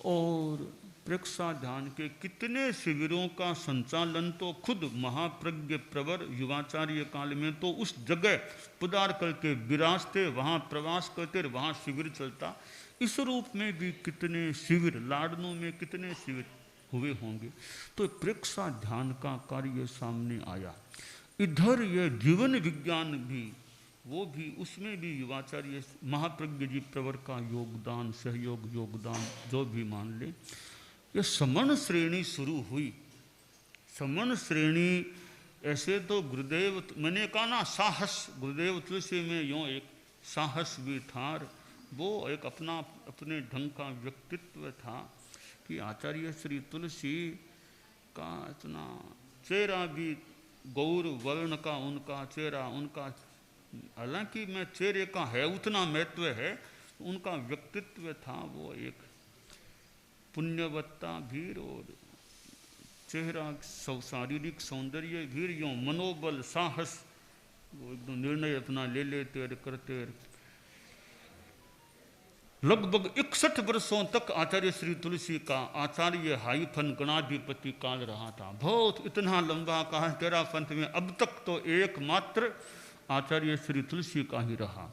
[SPEAKER 1] और प्रेक्षा ध्यान के कितने शिविरों का संचालन तो खुद महाप्रज्ञ प्रवर युवाचार्य काल में तो उस जगह पधार करके विराजते, वहाँ प्रवास करते, वहाँ शिविर चलता। इस रूप में भी कितने शिविर, लाडनों में कितने शिविर हुए होंगे। तो प्रेक्षा ध्यान का कार्य सामने आया। इधर यह जीवन विज्ञान भी, वो भी, उसमें भी युवाचार्य महाप्रज्ञ जी प्रवर का योगदान, सहयोग, योगदान जो भी मान ले। यह समण श्रेणी शुरू हुई। समण श्रेणी ऐसे तो गुरुदेव, मैंने कहा ना साहस, गुरुदेव तुलसी में यूँ एक साहस भी था, वो एक अपना अपने ढंग का व्यक्तित्व था कि आचार्य श्री तुलसी का इतना चेहरा भी गौर वर्ण का उनका चेहरा, उनका हालांकि मैं चेहरे का है उतना महत्व है, उनका व्यक्तित्व था वो एक पुण्यवत्ता भीर और चेहरा शारीरिक सौंदर्य भीर, यो मनोबल साहस, वो एकदम निर्णय अपना ले लेते करते। लगभग 61 वर्षों तक आचार्य श्री तुलसी का आचार्य हाइफन गणाधिपति काल रहा था। बहुत इतना लंबा काल तेरा पंथ में अब तक तो एकमात्र आचार्य श्री तुलसी का ही रहा।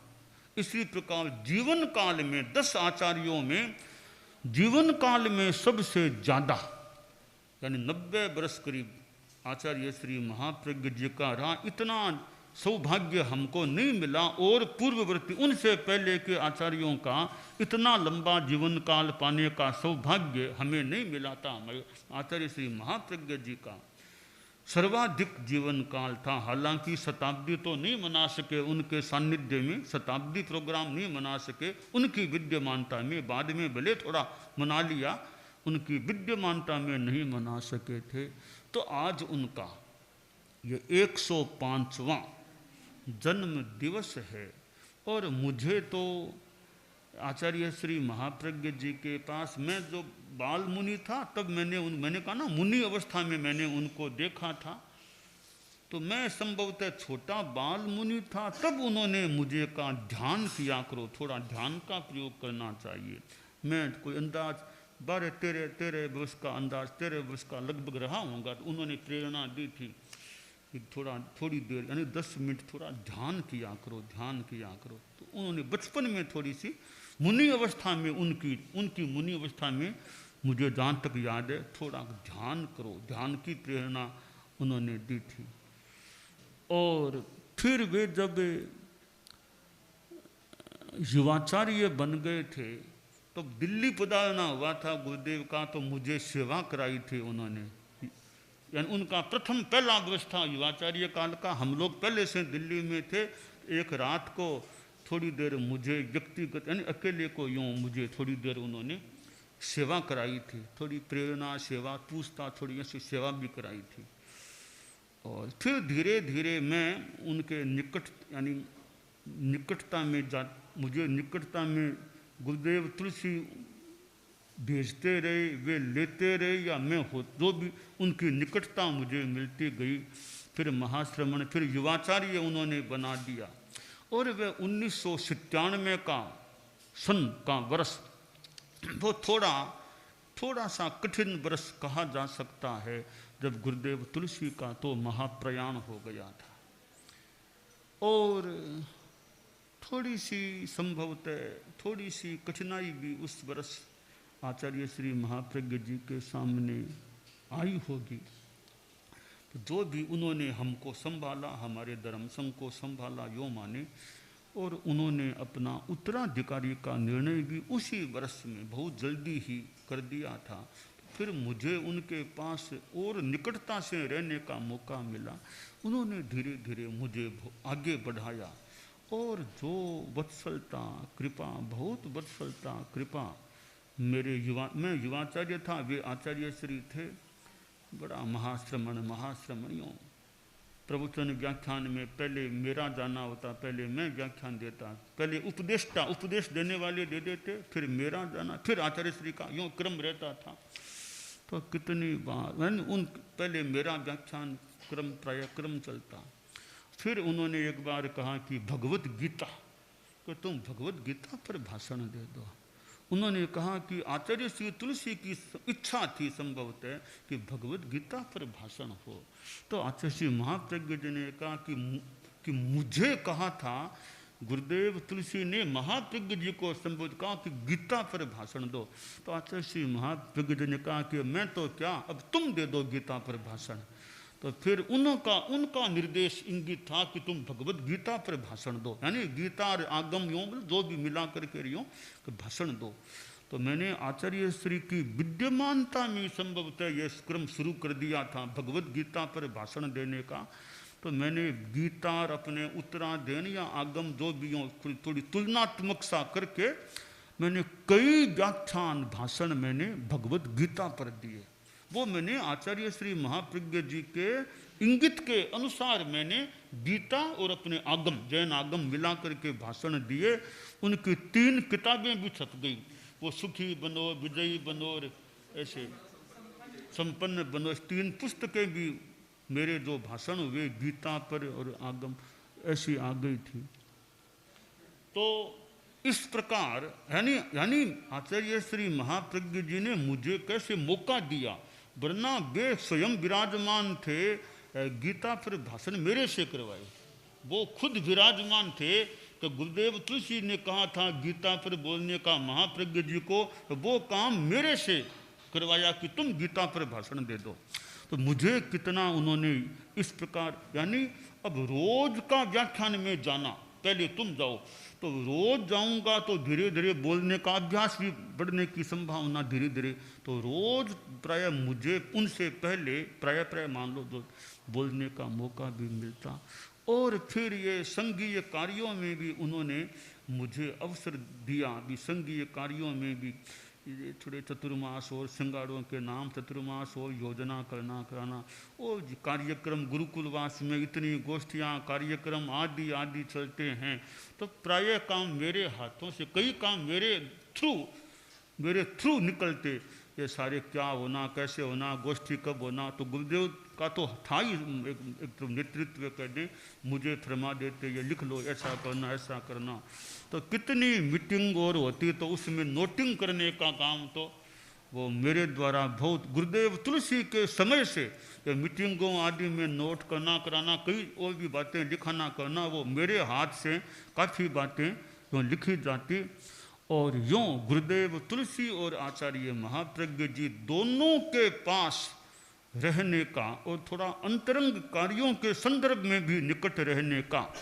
[SPEAKER 1] इसी प्रकार जीवन काल में 10 आचार्यों में जीवन काल में सबसे ज्यादा यानी 90 वर्ष करीब आचार्य श्री महाप्रज्ञ जी का रहा। इतना सौभाग्य हमको नहीं मिला और पूर्ववर्ती उनसे पहले के आचार्यों का इतना लंबा जीवन काल पाने का सौभाग्य हमें नहीं मिला था। आचार्य श्री महाप्रज्ञ जी का सर्वाधिक जीवन काल था। हालांकि शताब्दी तो नहीं मना सके, उनके सानिध्य में शताब्दी प्रोग्राम नहीं मना सके, उनकी विद्यमानता में बाद में भले थोड़ा मना लिया, उनकी विद्यमानता में नहीं मना सके थे। तो आज उनका ये 105वां जन्म दिवस है और मुझे तो आचार्य श्री महाप्रज्ञ जी के पास, मैं जो बाल मुनि था तब मैंने कहा ना मुनि अवस्था में मैंने उनको देखा था, तो मैं संभवतः छोटा बाल मुनि था तब उन्होंने मुझे कहा ध्यान किया करो, थोड़ा ध्यान का प्रयोग करना चाहिए। मैं कोई अंदाज 12-13 वर्ष का अंदाज 13 वर्ष का लगभग रहा होगा, तो उन्होंने प्रेरणा दी थी कि थोड़ी देर यानी 10 मिनट थोड़ा ध्यान किया करो। तो उन्होंने बचपन में थोड़ी सी मुनि अवस्था में उनकी मुनि अवस्था में मुझे जहाँ तक याद है थोड़ा ध्यान करो, ध्यान की प्रेरणा उन्होंने दी थी। और फिर वे जब युवाचार्य बन गए थे तो दिल्ली पधारना हुआ था गुरुदेव का, तो मुझे सेवा कराई थी उन्होंने, यानी उनका प्रथम पहला वर्ष था युवाचार्य काल का। हम लोग पहले से दिल्ली में थे। एक रात को थोड़ी देर मुझे व्यक्तिगत यानी अकेले को यूँ मुझे थोड़ी देर उन्होंने सेवा कराई थी, थोड़ी प्रेरणा सेवा पूछताछ थोड़ी ऐसी सेवा भी कराई थी। और फिर धीरे धीरे मैं उनके निकट यानी निकटता में मुझे निकटता में गुरुदेव तुलसी भेजते रहे, वे लेते रहे या मैं हो, जो भी उनकी निकटता मुझे मिलती गई। फिर महाश्रमण, फिर युवाचार्य उन्होंने बना दिया। और वे 1997 का सन का वर्ष वो थोड़ा सा कठिन वर्ष कहा जा सकता है, जब गुरुदेव तुलसी का तो महाप्रयाण हो गया था। और थोड़ी सी संभवतः थोड़ी सी कठिनाई भी उस वर्ष आचार्य श्री महाप्रज्ञ जी के सामने आई होगी। तो जो भी उन्होंने हमको संभाला, हमारे धर्म संघ को संभाला यो माने, और उन्होंने अपना उत्तराधिकारी का निर्णय भी उसी वर्ष में बहुत जल्दी ही कर दिया था। फिर मुझे उनके पास और निकटता से रहने का मौका मिला। उन्होंने धीरे धीरे मुझे आगे बढ़ाया और जो वत्सलता कृपा, बहुत वत्सलता कृपा मैं युवाचार्य था, वे आचार्य श्री थे। बड़ा महाश्रमणियों प्रवचन व्याख्यान में पहले मेरा जाना होता, पहले मैं व्याख्यान देता, पहले उपदेश देने वाले दे देते, फिर मेरा जाना, फिर आचार्य श्री का यूँ क्रम रहता था। तो कितनी बार पहले मेरा व्याख्यान प्राय क्रम चलता। फिर उन्होंने एक बार कहा कि भगवत गीता, तो तुम भगवत गीता पर भाषण दे दो। उन्होंने कहा कि आचार्य श्री तुलसी की इच्छा थी संभवतः कि भगवत गीता पर भाषण हो। तो आचार्य श्री महाप्रज्ञ जी ने कहा कि मुझे कहा था, गुरुदेव तुलसी ने महाप्रज्ञ जी को संबोधित कहा कि गीता पर भाषण दो। तो आचार्य श्री महाप्रज्ञ जी ने कहा कि मैं तो क्या, अब तुम दे दो गीता पर भाषण। तो फिर उनका निर्देश इंगित था कि तुम भगवत गीता पर भाषण दो, यानी गीता और आगम योग जो भी मिला करके यूँ भाषण दो। तो मैंने आचार्य श्री की विद्यमानता में संभवतः यह क्रम शुरू कर दिया था भगवत गीता पर भाषण देने का। तो तो मैंने गीता और अपने उत्तराधीन या आगम जो भी हो थोड़ी तुलनात्मक सा करके मैंने कई व्याख्यान भाषण मैंने भगवत गीता पर दिए। वो मैंने आचार्य श्री महाप्रज्ञ जी के इंगित के अनुसार मैंने गीता और अपने आगम जैन आगम मिला करके भाषण दिए। उनकी 3 किताबें भी छप गई, वो सुखी बनो, विजयी बनो और ऐसे संपन्न बनो, 3 पुस्तकें भी मेरे जो भाषण हुए गीता पर और आगम ऐसी आ गई थी। तो इस प्रकार यानी आचार्य श्री महाप्रज्ञ जी ने मुझे कैसे मौका दिया, वरना वे स्वयं विराजमान थे, गीता पर भाषण मेरे से करवाए। वो खुद विराजमान थे तो गुरुदेव तुलसी ने कहा था गीता पर बोलने का महाप्रज्ञ जी को, वो काम मेरे से करवाया कि तुम गीता पर भाषण दे दो। तो मुझे कितना उन्होंने इस प्रकार, यानी अब रोज का व्याख्यान में जाना, पहले तुम जाओ, तो रोज जाऊंगा तो धीरे धीरे बोलने का अभ्यास भी बढ़ने की संभावना धीरे धीरे, तो रोज प्राय मुझे उनसे पहले प्राय मान लो जो बोलने का मौका भी मिलता। और फिर ये संघीय कार्यों में भी उन्होंने मुझे अवसर दिया, भी संघीय कार्यों में भी थोड़े चतुर्मास और सिंगाड़ों के नाम चतुर्मास और योजना कराना और कार्यक्रम गुरुकुलवास में इतनी गोष्ठियाँ कार्यक्रम आदि आदि चलते हैं। तो प्राय काम मेरे हाथों से, कई काम मेरे थ्रू निकलते, ये सारे क्या होना, कैसे होना, गोष्ठी कब होना, तो गुरुदेव का तो था ही एक तो नेतृत्व कर दे, मुझे फरमा देते ये लिख लो, ऐसा करना। तो कितनी मीटिंग और होती तो उसमें नोटिंग करने का काम तो वो मेरे द्वारा बहुत, गुरुदेव तुलसी के समय से ये मीटिंगों आदि में नोट करना कराना, कई और भी बातें लिखाना करना, वो मेरे हाथ से काफ़ी बातें जो लिखी जाती। और यूँ गुरुदेव तुलसी और आचार्य महाप्रज्ञ जी दोनों के पास रहने का और थोड़ा अंतरंग कार्यों के संदर्भ में भी निकट रहने का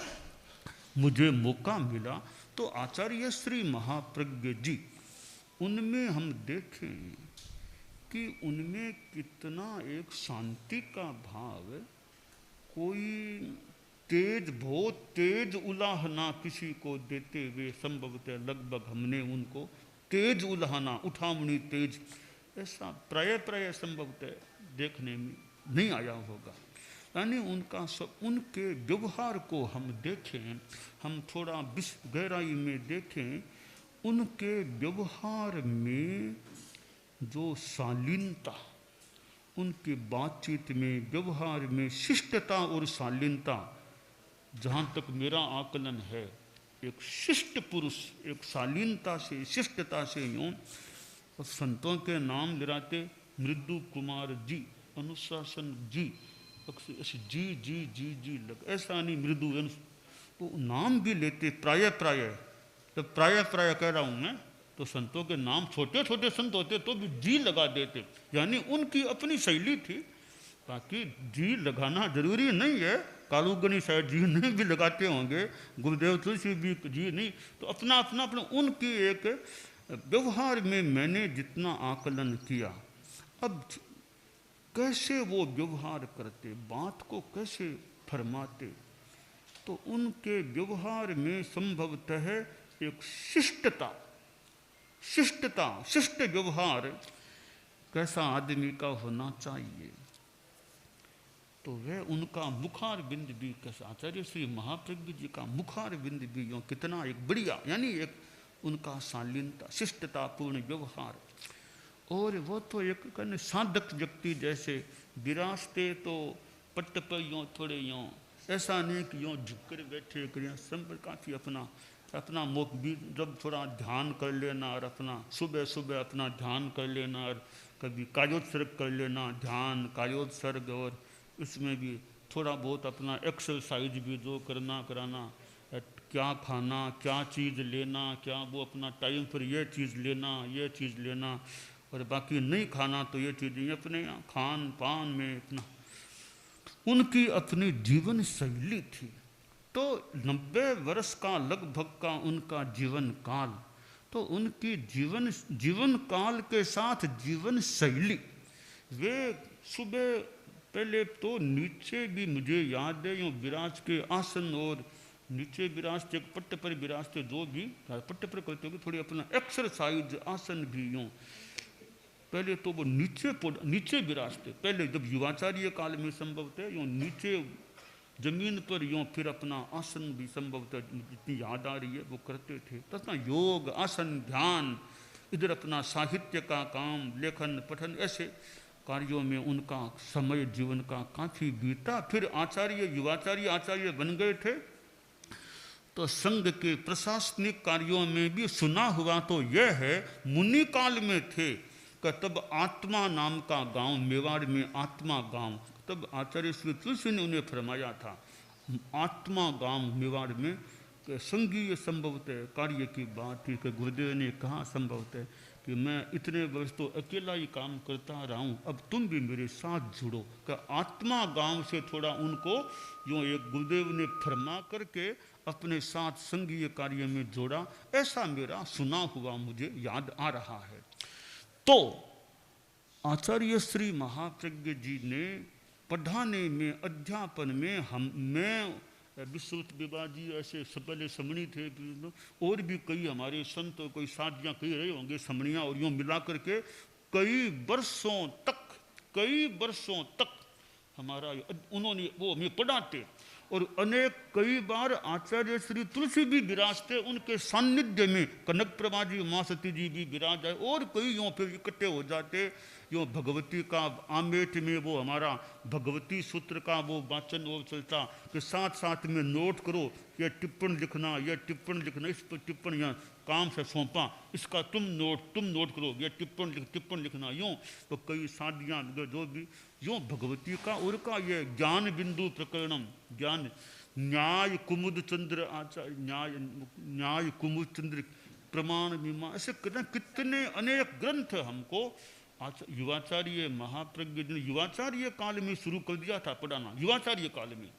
[SPEAKER 1] मुझे मौका मिला। तो आचार्य श्री महाप्रज्ञ जी, उनमें हम देखें कि उनमें कितना एक शांति का भाव, कोई बहुत तेज उलाहना किसी को देते हुए संभवतः लगभग हमने उनको तेज उलाहना, उठामणी तेज, ऐसा प्राय संभवतः देखने में नहीं आया होगा। यानी उनके व्यवहार को हम देखें, हम थोड़ा गहराई में देखें, उनके व्यवहार में जो शालीनता, उनकी बातचीत में, व्यवहार में शिष्टता और शालीनता, जहाँ तक मेरा आकलन है, एक शिष्ट पुरुष एक शालीनता से शिष्टता से यूँ संतों के नाम लिराते, मृदु कुमार जी, अनुशासन जी, जी लग, ऐसा नहीं मृदु, वो नाम भी लेते प्राय, जब प्राय कह रहा हूँ मैं, तो संतों के नाम छोटे छोटे संत होते तो भी जी लगा देते, यानी उनकी अपनी शैली थी। बाकी जी लगाना जरूरी नहीं है, कालूगनी शायद जी नहीं भी लगाते होंगे, गुरुदेव तुलसी भी जी नहीं, तो अपना उनकी एक व्यवहार में मैंने जितना आकलन किया। अब कैसे वो व्यवहार करते, बात को कैसे फरमाते, तो उनके व्यवहार में संभवतः एक शिष्ट व्यवहार कैसा आदमी का होना चाहिए, तो वह उनका मुखार बिंद भी कैसा, आचार्य श्री महाप्रज्ञ जी का मुखार बिंद भी यूँ कितना एक बढ़िया, यानी एक उनका शालीनता शिष्टतापूर्ण व्यवहार। और वो तो एक साधक व्यक्ति जैसे विरासते, तो पट्ट पर यूँ थोड़े यूँ, ऐसा नहीं कि यूँ झुक कर बैठे करें, सब काफ़ी अपना मुख भी जब थोड़ा ध्यान कर लेना, और अपना सुबह अपना ध्यान कर लेना, और कभी कायोत्सर्ग कर लेना, ध्यान कायोत्सर्ग, और इसमें भी थोड़ा बहुत अपना एक्सरसाइज भी जो कराना, क्या खाना, क्या चीज़ लेना, क्या वो अपना टाइम पर ये चीज़ लेना, और बाकी नहीं खाना तो ये चीज़ें अपने खान पान में अपना, उनकी अपनी जीवन शैली थी। तो 90 वर्ष का लगभग का उनका जीवन काल, तो उनकी जीवन काल के साथ जीवन शैली, वे सुबह पहले तो नीचे भी मुझे याद है, यूँ विराज के आसन और नीचे विराजते, पट्टे पर विराजते, जो भी पट्टे पर करते हो थोड़ी अपना एक्सरसाइज आसन भी यूँ, पहले तो वो नीचे विराजते, पहले जब युवाचार्य काल में संभवतः यूँ नीचे जमीन पर यूँ, फिर अपना आसन भी संभवतः जितनी याद आ रही है वो करते थे। तथा योग, आसन, ध्यान, इधर अपना साहित्य का काम, लेखन पठन, ऐसे कार्यों में उनका समय जीवन का काफ़ी बीता। फिर आचार्य, युवाचार्य आचार्य बन गए थे, तो संघ के प्रशासनिक कार्यों में भी सुना हुआ तो यह है, मुनि काल में थे कि तब आत्मा नाम का गांव, मेवाड़ में आत्मा गांव, तब आचार्य श्री तुलसी ने उन्हें फरमाया था, आत्मा गांव मेवाड़ में संघीय संभवतः कार्य की बात थी कि गुरुदेव ने कहा संभवतः कि मैं इतने वर्ष तो अकेला ही काम करता रहा हूँ, अब तुम भी मेरे साथ जुड़ो। कि आत्मा गांव से थोड़ा उनको यूँ एक गुरुदेव ने फरमा करके अपने साथ संघीय कार्य में जोड़ा, ऐसा मेरा सुना हुआ मुझे याद आ रहा है। तो आचार्य श्री महाप्रज्ञ जी ने पढ़ाने में, अध्यापन में, मैं विश्वत विवाह जी ऐसे पहले समणी थे, और भी कई हमारे संत, कोई साधियाँ कई रहे होंगे समणियाँ, और यूँ मिला करके कई वर्षों तक हमारा उन्होंने वो हमें पढ़ाते, और अनेक कई बार आचार्य श्री तुलसी भी विराजते उनके सान्निध्य में, कनक प्रभा जी, माँ सती जी भी विराज जाए, और कई यूँ फिर इकट्ठे हो जाते। यूँ भगवती का आमेट में वो हमारा भगवती सूत्र का वो वाचन वो चलता कि साथ साथ में नोट करो, यह टिप्पण लिखना, इस पर टिप्पण यहाँ काम से सौंपा, इसका तुम नोट करो, यह टिप्पण लिखना, यूँ। तो कई साधियाँ जो भी यूँ भगवती का, उनका ये ज्ञान बिंदु प्रकरणम, ज्ञान न्याय कुमुद चंद्र आचार्य, न्याय कुमुद चंद्र प्रमाण मीमा, ऐसे कितने अनेक ग्रंथ हमको युवाचार्य महाप्रज्ञ ने युवाचार्य काल में शुरू कर दिया था पढ़ाना। युवाचार्य काल में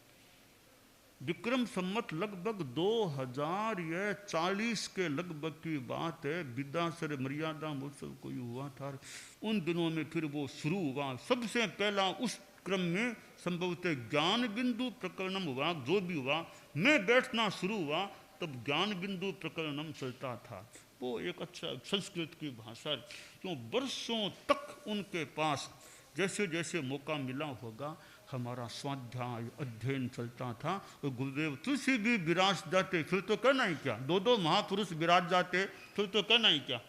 [SPEAKER 1] विक्रम सम्मत लगभग 2040 के लगभग की बात है, विद्यासर मर्यादा महोत्सव कोई हुआ था उन दिनों में, फिर वो शुरू हुआ। सबसे पहला उस क्रम में संभवतः ज्ञान बिंदु प्रकरणम हुआ, जो भी हुआ, मैं बैठना शुरू हुआ तब ज्ञान बिंदु प्रकरणम चलता था। वो एक अच्छा संस्कृत की भाषा, क्यों वर्षों तक उनके पास जैसे जैसे मौका मिला होगा हमारा स्वाध्याय अध्ययन चलता था। और गुरुदेव तुलसी भी विराज जाते, फिर तो कहना ही क्या, दो महापुरुष विराज जाते, फिर तो कहना ही क्या।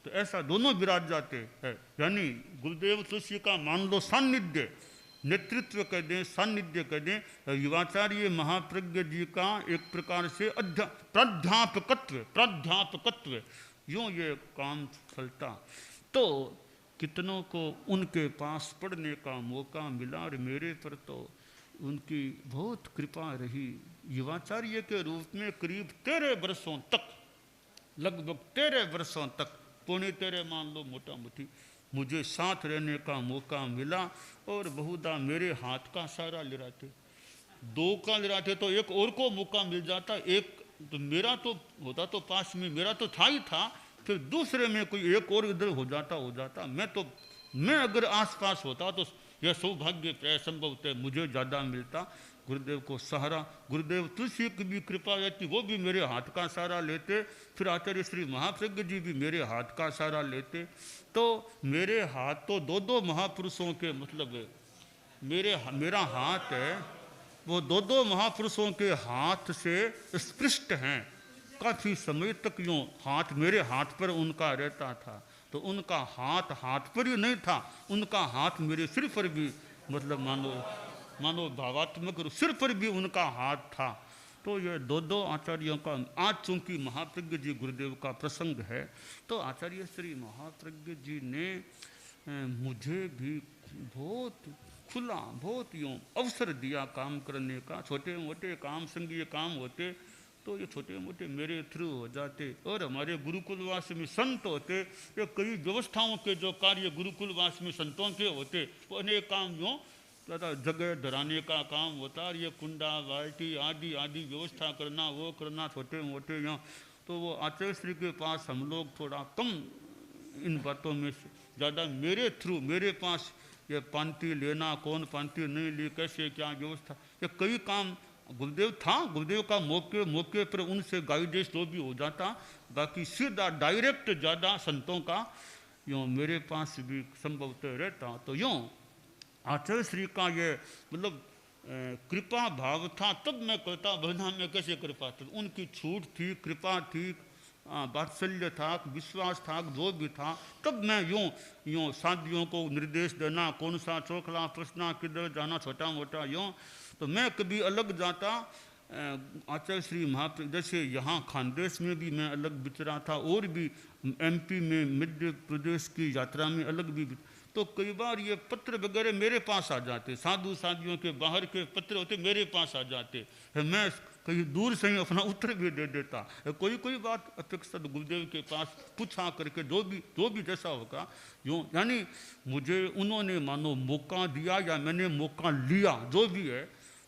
[SPEAKER 1] तो ऐसा दोनों विराज जाते हैं, यानी गुरुदेव तुलसी का मान लो सान्निध्य, नेतृत्व कह दें, सान्निध्य कह दें, युवाचार्य महाप्रज्ञ जी का एक प्रकार से प्राध्यापकत्व यूँ ये काम चलता। तो कितनों को उनके पास पढ़ने का मौका मिला, और मेरे पर तो उनकी बहुत कृपा रही। युवाचार्य के रूप में करीब 13 वर्षों तक, लगभग 13 वर्षों तक, पौने 13 मान लो मोटा मोटी, मुझे साथ रहने का मौका मिला। और बहुधा मेरे हाथ का सहारा ले रहे थे, 2 का ले रहे थे तो एक और को मौका मिल जाता, एक तो मेरा तो होता तो पास में, मेरा तो था ही था, फिर दूसरे में कोई एक और इधर हो जाता। मैं अगर आसपास होता तो यह सौभाग्य संभवतः मुझे ज़्यादा मिलता। गुरुदेव को सहारा, गुरुदेव तुलसी की भी कृपा रहती, वो भी मेरे हाथ का सहारा लेते। फिर आचार्य श्री महाप्रज्ञ जी भी मेरे हाथ का सहारा लेते। तो मेरे हाथ तो 2 महापुरुषों के, मतलब मेरा हाथ है वो 2 महापुरुषों के हाथ से स्पृष्ट हैं। काफ़ी समय तक यूँ हाथ मेरे हाथ पर उनका रहता था, तो उनका हाथ पर ही नहीं था, उनका हाथ मेरे सिर पर भी, मतलब मानो भावात्मक सिर पर भी उनका हाथ था। तो ये 2 आचार्यों का, आज चूँकि महाप्रज्ञ जी गुरुदेव का प्रसंग है, तो आचार्य श्री महाप्रज्ञ जी ने मुझे भी बहुत यूँ अवसर दिया काम करने का। छोटे मोटे काम, संघीय काम होते तो ये छोटे मोटे मेरे थ्रू हो जाते। और हमारे गुरुकुलवास में संत होते, ये कई व्यवस्थाओं के जो कार्य गुरुकुलवास में संतों के होते, वो अनेक काम यूँ ज़्यादा जगह धराने का काम होता, और ये कुंडा बाल्टी आदि व्यवस्था करना, वो करना, छोटे मोटे यहाँ। तो वो आचार्य श्री के पास हम लोग थोड़ा कम इन बातों में ज़्यादा मेरे थ्रू, मेरे पास ये पांति लेना, कौन पांति नहीं ली, कैसे क्या व्यवस्था, ये कई काम गुरुदेव था। गुरुदेव का मौके मौके पर उनसे गाइडेंस जो भी हो जाता, बाकी सीधा डायरेक्ट ज़्यादा संतों का यूँ मेरे पास भी संभवतः रहता। तो यूँ आचार्य श्री का ये मतलब कृपा भाव था, तब मैं कहता वरना में कैसे कर पाता। उनकी छूट थी, कृपा थी, वात्सल्य था, विश्वास था, जो भी था, तब मैं यूँ शादियों को निर्देश देना, कौन सा चौखला प्रश्न, किधर जाना, छोटा मोटा यूँ। तो मैं कभी अलग जाता आचार्य श्री महाप्रभु, जैसे यहाँ खानदेश में भी मैं अलग विचरा था, और भी MP में मध्य प्रदेश की यात्रा में अलग भी, तो कई बार ये पत्र वगैरह मेरे पास आ जाते, साधु साधियों के बाहर के पत्र होते मेरे पास आ जाते, मैं कहीं दूर से ही अपना उत्तर भी दे देता। कोई बात अपेक्षा गुरुदेव के पास पूछा करके जो भी जैसा होगा यूँ, यानी मुझे उन्होंने मानो मौका दिया या मैंने मौका लिया, जो भी है,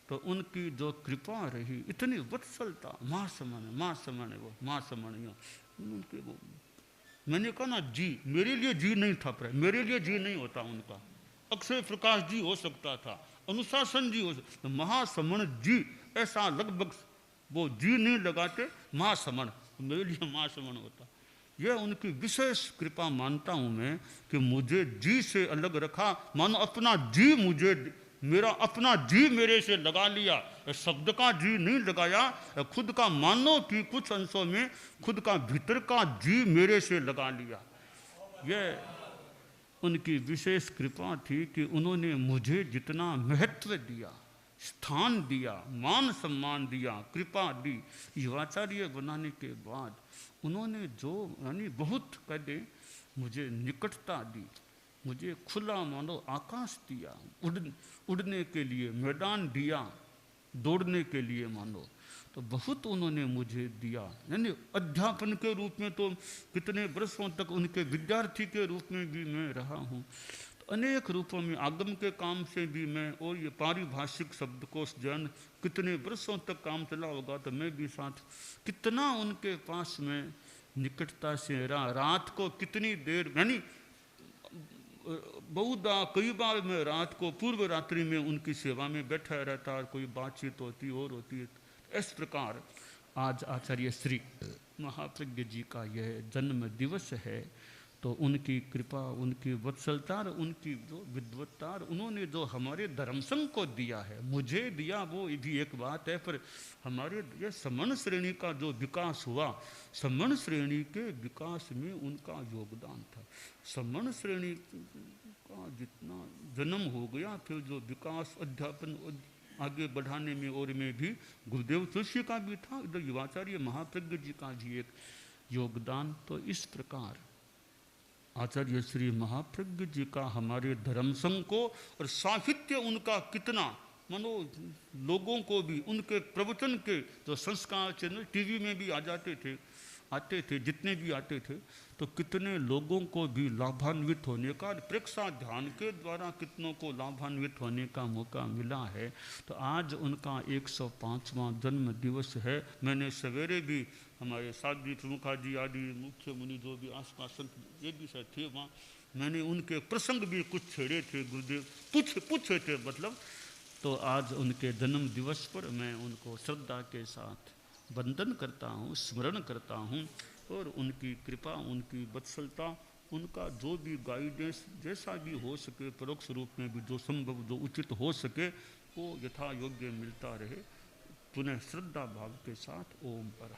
[SPEAKER 1] तो उनकी जो कृपा रही, इतनी वत्सलता, माँ समान वो माँ समान उनके वो, मैंने कहा ना जी, मेरे लिए जी नहीं था, मेरे लिए जी नहीं होता उनका। अक्षय प्रकाश जी हो सकता था, अनुशासन जी हो सकता, महासमण जी ऐसा लगभग वो जी नहीं लगाते, महासमण, मेरे लिए महासमण होता। यह उनकी विशेष कृपा मानता हूँ मैं कि मुझे जी से अलग रखा, मानो अपना जी मुझे, मेरा अपना जी मेरे से लगा लिया, शब्द का जी नहीं लगाया, खुद का मानो कि कुछ अंशों में खुद का भीतर का जी मेरे से लगा लिया। यह उनकी विशेष कृपा थी कि उन्होंने मुझे जितना महत्व दिया, स्थान दिया, मान सम्मान दिया, कृपा दी, युवाचार्य बनाने के बाद उन्होंने जो यानी बहुत कहते मुझे निकटता दी, मुझे खुला मानो आकाश दिया, उड़ने के लिए मैदान दिया, दौड़ने के लिए मानो, तो बहुत उन्होंने मुझे दिया। यानी अध्यापन के रूप में तो कितने वर्षों तक उनके विद्यार्थी के रूप में भी मैं रहा हूँ, तो अनेक रूपों में आगम के काम से भी मैं, और ये पारिभाषिक शब्दकोश जन कितने वर्षों तक काम चला होगा, तो मैं भी साथ कितना उनके पास में निकटता से रहा। रात को कितनी देर, यानी बहुधा कई बार मैं रात को पूर्व रात्रि में उनकी सेवा में बैठा रहता, और कोई बातचीत होती और होती है। इस प्रकार आज आचार्य श्री महाप्रज्ञ जी का यह जन्म दिवस है, तो उनकी कृपा, उनकी वत्सलता, उनकी जो विद्वत्ता, उन्होंने जो हमारे धर्म संघ को दिया है, मुझे दिया वो भी एक बात है, पर हमारे ये समण श्रेणी का जो विकास हुआ, समण श्रेणी के विकास में उनका योगदान था। समण श्रेणी का जितना जन्म हो गया, फिर जो विकास अध्यापन आगे बढ़ाने में और में भी गुरुदेव तुलसी का भी था, इधर युवाचार्य महाप्रज्ञ जी का भी एक योगदान। तो इस प्रकार आचार्य श्री महाप्रज्ञ जी का हमारे धर्म संघ को, और साहित्य उनका कितना मानो लोगों को भी, उनके प्रवचन के जो संस्कार चैनल टीवी में भी आते थे, जितने भी आते थे, तो कितने लोगों को भी लाभान्वित होने का, प्रेक्षा ध्यान के द्वारा कितनों को लाभान्वित होने का मौका मिला है। तो आज उनका 105वां जन्म दिवस है। मैंने सवेरे भी हमारे साध्वी प्रमुखा जी आदि मुख्य मुनि जो भी आसपास संत ये भी सब थे, वहाँ मैंने उनके प्रसंग भी कुछ छेड़े थे, गुरुदेव पूछे थे मतलब। तो आज उनके जन्म दिवस पर मैं उनको श्रद्धा के साथ वंदन करता हूँ, स्मरण करता हूँ, और उनकी कृपा, उनकी वत्सलता, उनका जो भी गाइडेंस जैसा भी हो सके, परोक्ष रूप में भी जो संभव, जो उचित हो सके, वो यथा योग्य मिलता रहे। पुनः श्रद्धा भाव के साथ ओम पर